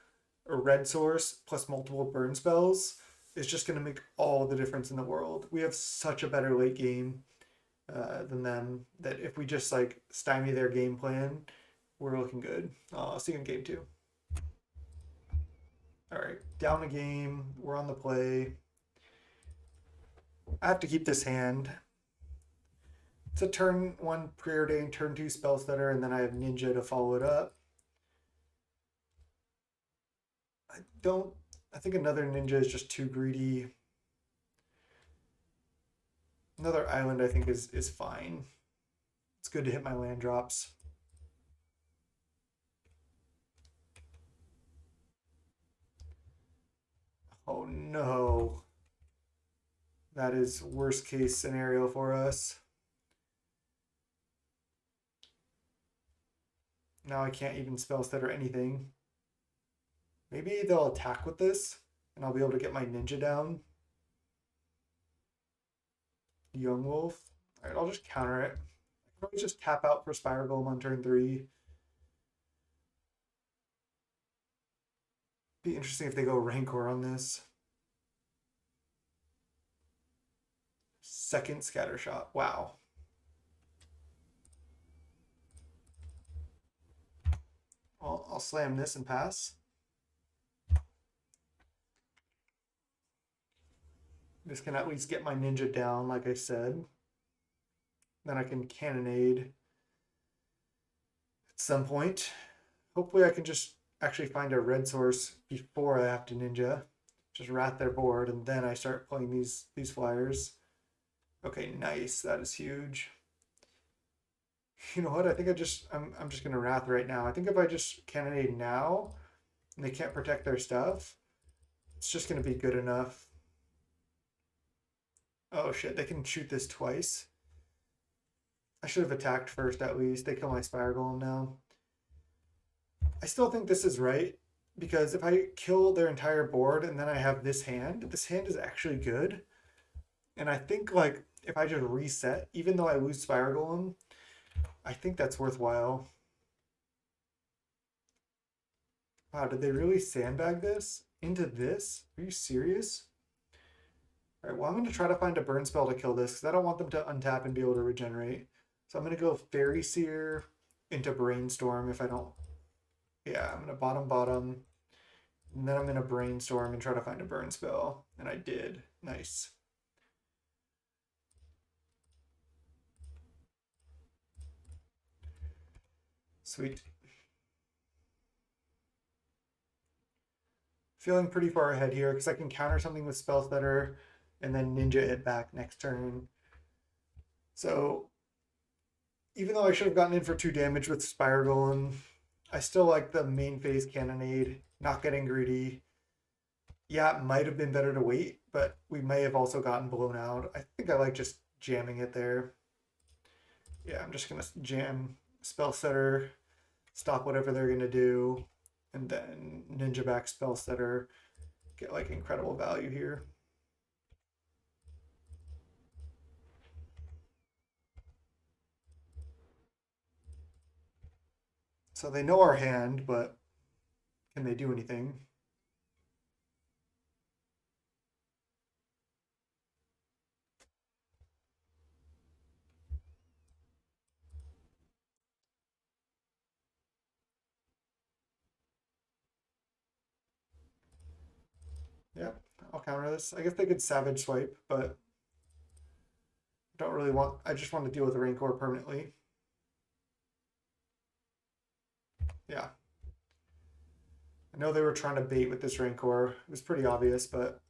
a red source plus multiple burn spells is just going to make all the difference in the world. We have such a better late game than them that if we just like stymie their game plan, we're looking good. I'll see you in game 2. All right, down a game. We're on the play. I have to keep this hand. It's a turn 1 Preordain, turn 2 Spellstutter, and then I have Ninja to follow it up. I think another Ninja is just too greedy. Another island I think is fine. It's good to hit my land drops. Oh no. That is worst case scenario for us. Now I can't even Spellstutter anything. Maybe they'll attack with this, and I'll be able to get my Ninja down. Young Wolf. Alright, I'll just counter it. I can probably just tap out for Spire Golem on turn 3. Be interesting if they go Rancor on this. Second Scatter Shot. Wow. I'll slam this and pass. This can at least get my Ninja down, like I said. Then I can Cannonade at some point. Hopefully I can just actually find a red source before I have to Ninja. Just rat their board, and then I start playing these flyers. Okay, nice. That is huge. You know what? I think I'm just gonna Wrath right now. I think if I just Cannonade now and they can't protect their stuff, it's just gonna be good enough. Oh shit, they can shoot this twice. I should have attacked first at least. They kill my Spire Golem now. I still think this is right, because if I kill their entire board and then I have this hand is actually good. And I think like if I just reset, even though I lose Spire Golem, I think that's worthwhile. Wow, did they really sandbag this into this? Are you serious? All right, well, I'm going to try to find a burn spell to kill this because I don't want them to untap and be able to regenerate. So I'm going to go Fiery Seer into Brainstorm if I don't... Yeah, I'm going to bottom. And then I'm going to Brainstorm and try to find a burn spell. And I did. Nice. Sweet. Feeling pretty far ahead here because I can counter something with Spellstutter and then Ninja it back next turn. So even though I should have gotten in for 2 damage with Spire Golem, I still like the main phase Cannonade, not getting greedy. Yeah, it might have been better to wait, but we may have also gotten blown out. I think I like just jamming it there. Yeah, I'm just going to jam Spellstutter, stop whatever they're going to do, and then Ninja back Spellstutter, get like incredible value here. So they know our hand, but can they do anything? Yeah, I'll counter this. I guess they could Savage Swipe, but I don't really want. I just want to deal with the Rancor permanently. Yeah. I know they were trying to bait with this Rancor. It was pretty obvious, but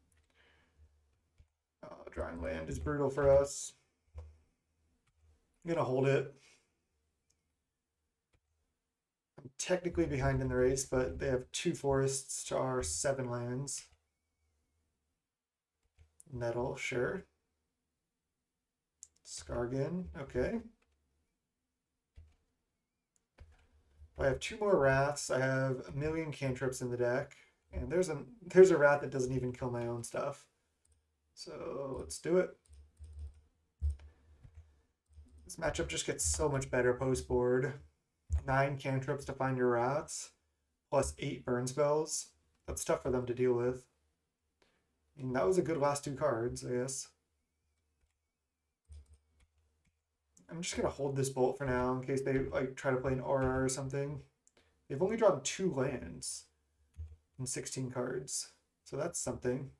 drawing land is brutal for us. I'm gonna hold it. I'm technically behind in the race, but they have 2 forests to our 7 lands. Nettle, sure. Skargan, okay. I have 2 more Wraths. I have a million cantrips in the deck. And there's a Wrath that doesn't even kill my own stuff. So let's do it. This matchup just gets so much better post board. 9 cantrips to find your Wraths, plus 8 burn spells. That's tough for them to deal with. And that was a good last 2 cards, I guess. I'm just gonna hold this bolt for now in case they like try to play an aura or something. They've only drawn 2 lands and 16 cards, so that's something.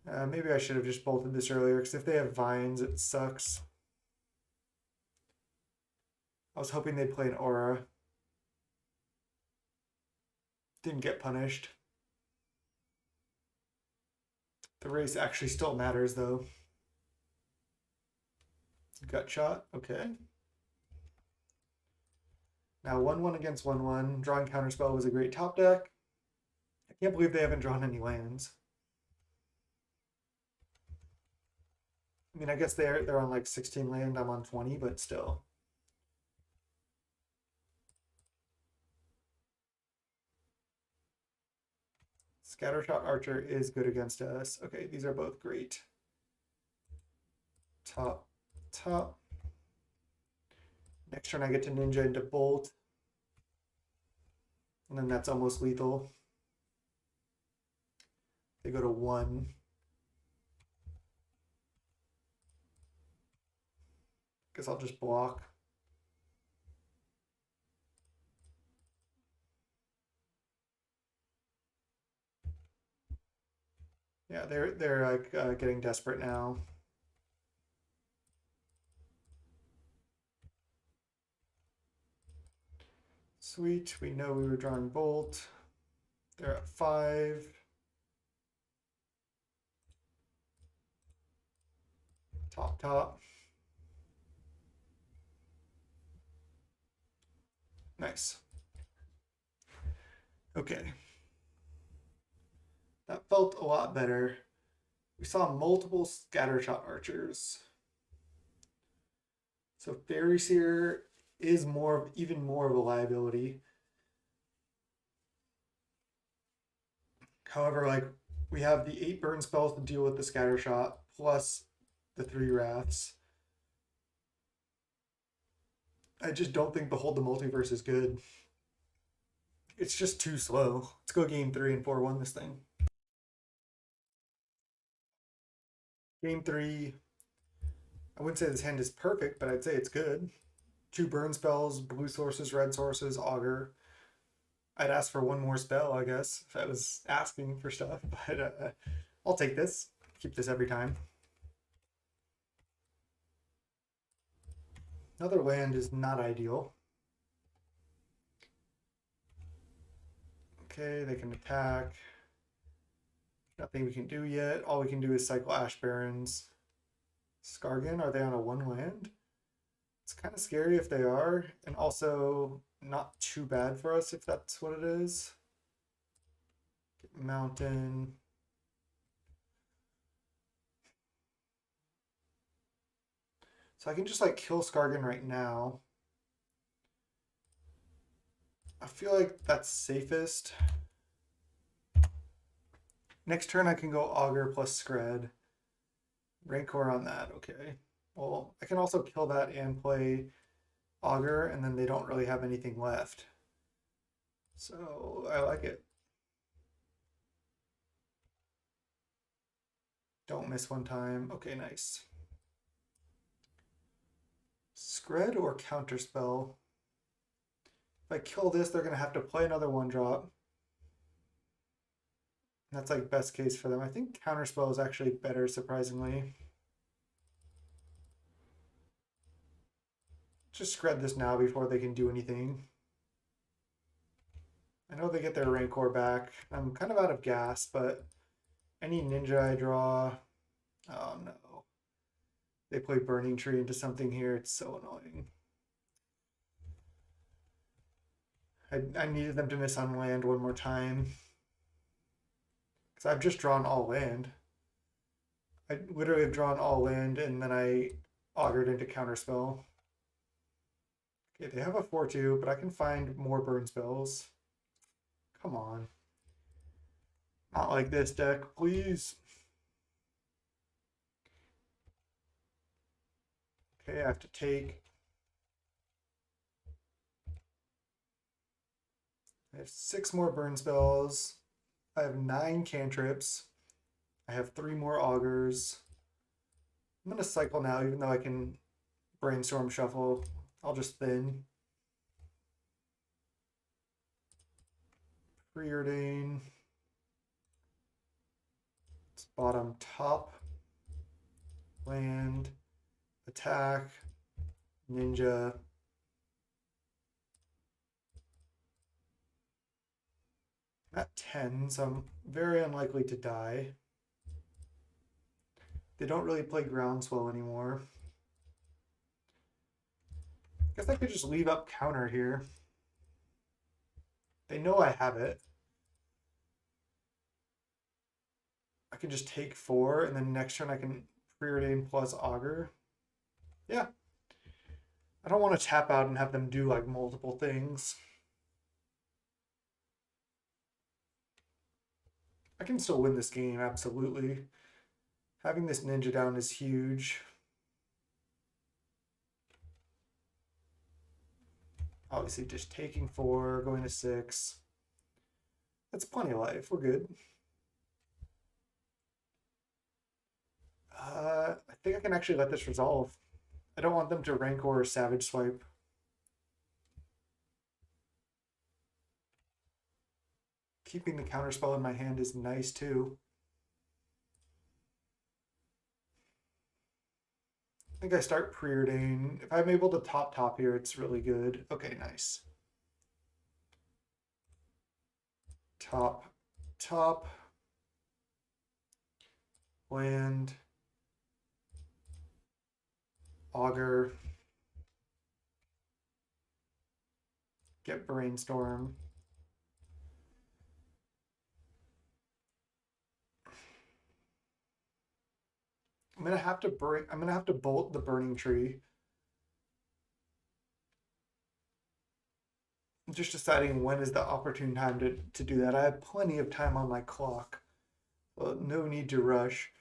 Maybe I should have just bolted this earlier because if they have vines, it sucks. I was hoping they'd play an aura. Didn't get punished. The race actually still matters though. Gut shot, okay. Now 1-1 against 1-1. Drawing Counterspell was a great top deck. I can't believe they haven't drawn any lands. I mean, I guess they're on like 16 land. I'm on 20, but still. Scattershot Archer is good against us. Okay, these are both great. Top. Next turn I get to Ninja into Bolt. And then that's almost lethal. They go to 1. Guess I'll just block. Yeah, they're like getting desperate now. Sweet, we know we were drawing Bolt. They're at 5. Top. Nice. Okay. That felt a lot better. We saw multiple Scattershot Archers. So Faerie Seer is even more of a liability. However, like we have the 8 burn spells to deal with the Scattershot plus the 3 Wraths. I just don't think Behold the Multiverse is good. It's just too slow. Let's go game 3 and 4-1 this thing. Game 3, I wouldn't say this hand is perfect, but I'd say it's good. 2 burn spells, blue sources, red sources, Augur. I'd ask for one more spell, I guess, if I was asking for stuff, but I'll take this. Keep this every time. Another land is not ideal. Okay, they can attack. Nothing we can do yet. All we can do is cycle Ash Barrens. Skargan, are they on a 1 land? It's kind of scary if they are, and also not too bad for us if that's what it is. Mountain. So I can just like kill Skargan right now. I feel like that's safest. Next turn I can go Augur plus Skred. Rancor on that, okay. Well, I can also kill that and play Augur, and then they don't really have anything left. So I like it. Don't miss one time. Okay, nice. Skred or Counterspell? If I kill this, they're going to have to play another 1-drop. That's like best case for them. I think Counterspell is actually better, surprisingly. Just Skred this now before they can do anything. I know they get their Rancor back. I'm kind of out of gas, but any ninja I draw... Oh no. They play Burning Tree into something here. It's so annoying. I needed them to miss on land one more time. Because I've just drawn all land. I literally have drawn all land and then I augured into Counterspell. Okay, they have a 4-2, but I can find more burn spells. Come on. Not like this deck, please. Okay, I have to take. I have 6 more burn spells. I have 9 cantrips. I have 3 more augurs. I'm going to cycle now, even though I can brainstorm shuffle. I'll just thin. Preordain. It's bottom top. Land. Attack. Ninja. I'm at 10, so I'm very unlikely to die. They don't really play Groundswell anymore. I guess I could just leave up counter here. They know I have it. I can just take 4, and then next turn I can Preordain plus Augur. Yeah. I don't want to tap out and have them do like multiple things. I can still win this game, absolutely. Having this ninja down is huge. Obviously just taking 4, going to 6. That's plenty of life, we're good. I think I can actually let this resolve. I don't want them to Rancor or Savage Swipe. Keeping the Counterspell in my hand is nice too. I think I start Preordain. If I'm able to top here, it's really good. Okay, nice. Top. Land. Augur. Get Brainstorm. I'm gonna have to bolt the Burning Tree. I'm just deciding when is the opportune time to do that. I have plenty of time on my clock. Well, no need to rush.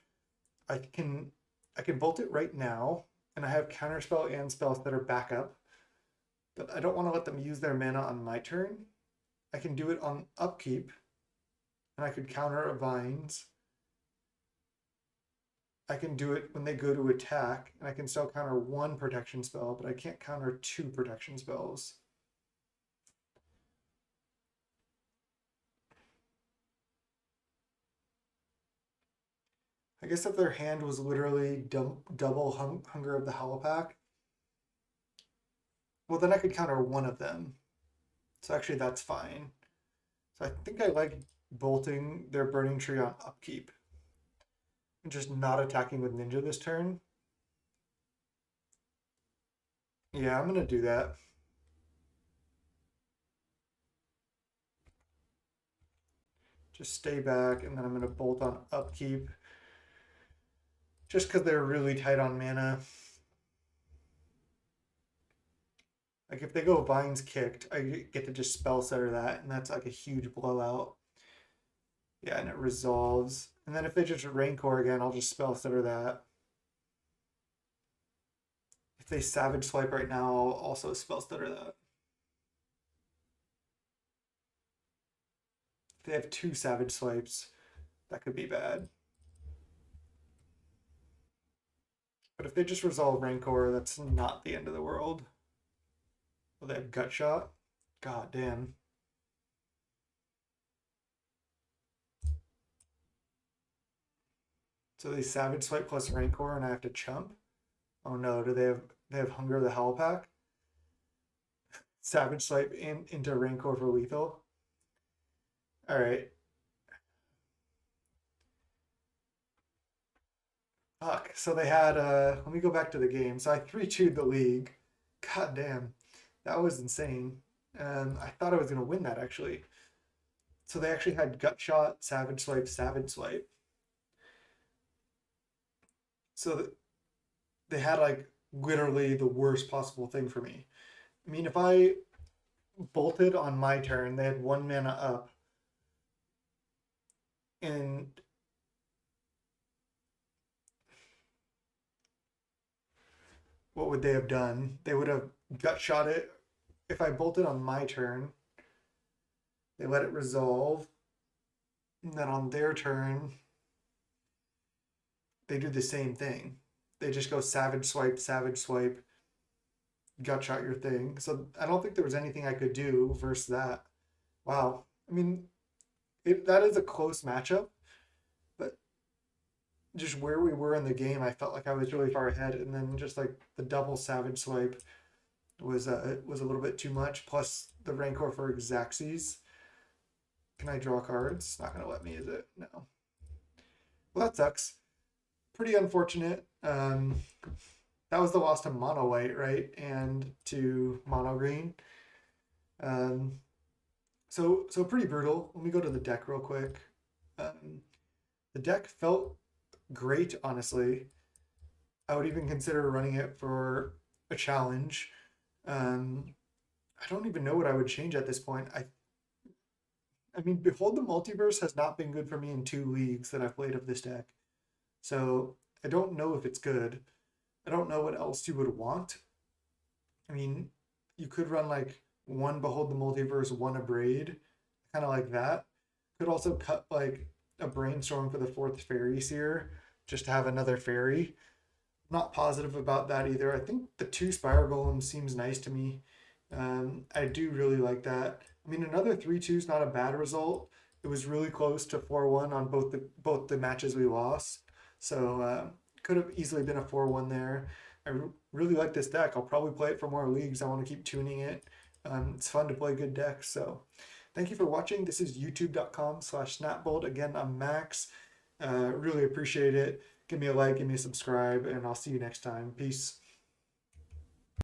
I can bolt it right now, and I have Counterspell and spells that are backup. But I don't want to let them use their mana on my turn. I can do it on upkeep, and I could counter a Vines. I can do it when they go to attack, and I can still counter 1 protection spell, but I can't counter 2 protection spells. I guess if their hand was literally double Hunger of the Halapak, well, then I could counter one of them. So actually, that's fine. So I think I like bolting their Burning Tree on upkeep. And just not attacking with Ninja this turn. Yeah, I'm going to do that. Just stay back, and then I'm going to bolt on upkeep. Just because they're really tight on mana. Like if they go Vines Kicked, I get to just Spellstutter that, and that's like a huge blowout. Yeah, and it resolves. And then if they just Rancor again, I'll just Spellstutter that. If they Savage Swipe right now, I'll also Spellstutter that. If they have 2 Savage Swipes, that could be bad. But if they just resolve Rancor, that's not the end of the world. Oh, they have Gut Shot? God damn. So they Savage Swipe plus Rancor and I have to chump? Oh no, do they have Hunger of the Halapak? Savage Swipe into Rancor for lethal? Alright. Fuck. So they had let me go back to the game. So I 3-2'd the league. God damn. That was insane. I thought I was gonna win that actually. So they actually had Gut Shot, Savage Swipe, Savage Swipe. So they had like literally the worst possible thing for me. I mean, if I bolted on my turn, they had 1 mana up. And what would they have done? They would have Gut Shot it. If I bolted on my turn, they let it resolve. And then on their turn, they do the same thing. They just go Savage Swipe, Gut Shot your thing. So I don't think there was anything I could do versus that. Wow. I mean, that is a close matchup, but just where we were in the game, I felt like I was really far ahead, and then just like the double Savage Swipe was a little bit too much. Plus the Rancor for Xaxes. Can I draw cards? Not gonna let me, is it? No. Well, that sucks. Pretty unfortunate. That was the loss to mono white, right? And to mono green. So pretty brutal. Let me go to the deck real quick. The deck felt great, honestly. I would even consider running it for a challenge. I don't even know what I would change at this point. I mean, Behold the Multiverse has not been good for me in 2 leagues that I've played of this deck. So I don't know if it's good. I don't know what else you would want. I mean, you could run like 1 Behold the Multiverse, 1 Abrade, kind of like that. Could also cut like a Brainstorm for the 4th Faerie Seer, just to have another fairy. Not positive about that either. I think the 2 Spire Golem seems nice to me. I do really like that. I mean, another 3-2 is not a bad result. It was really close to 4-1 on both the matches we lost. So could have easily been a 4-1 there. I really like this deck. I'll probably play it for more leagues. I want to keep tuning it. It's fun to play good decks. So thank you for watching. This is youtube.com/snapbolt. Again, I'm Max. Really appreciate it. Give me a like, give me a subscribe, and I'll see you next time. Peace.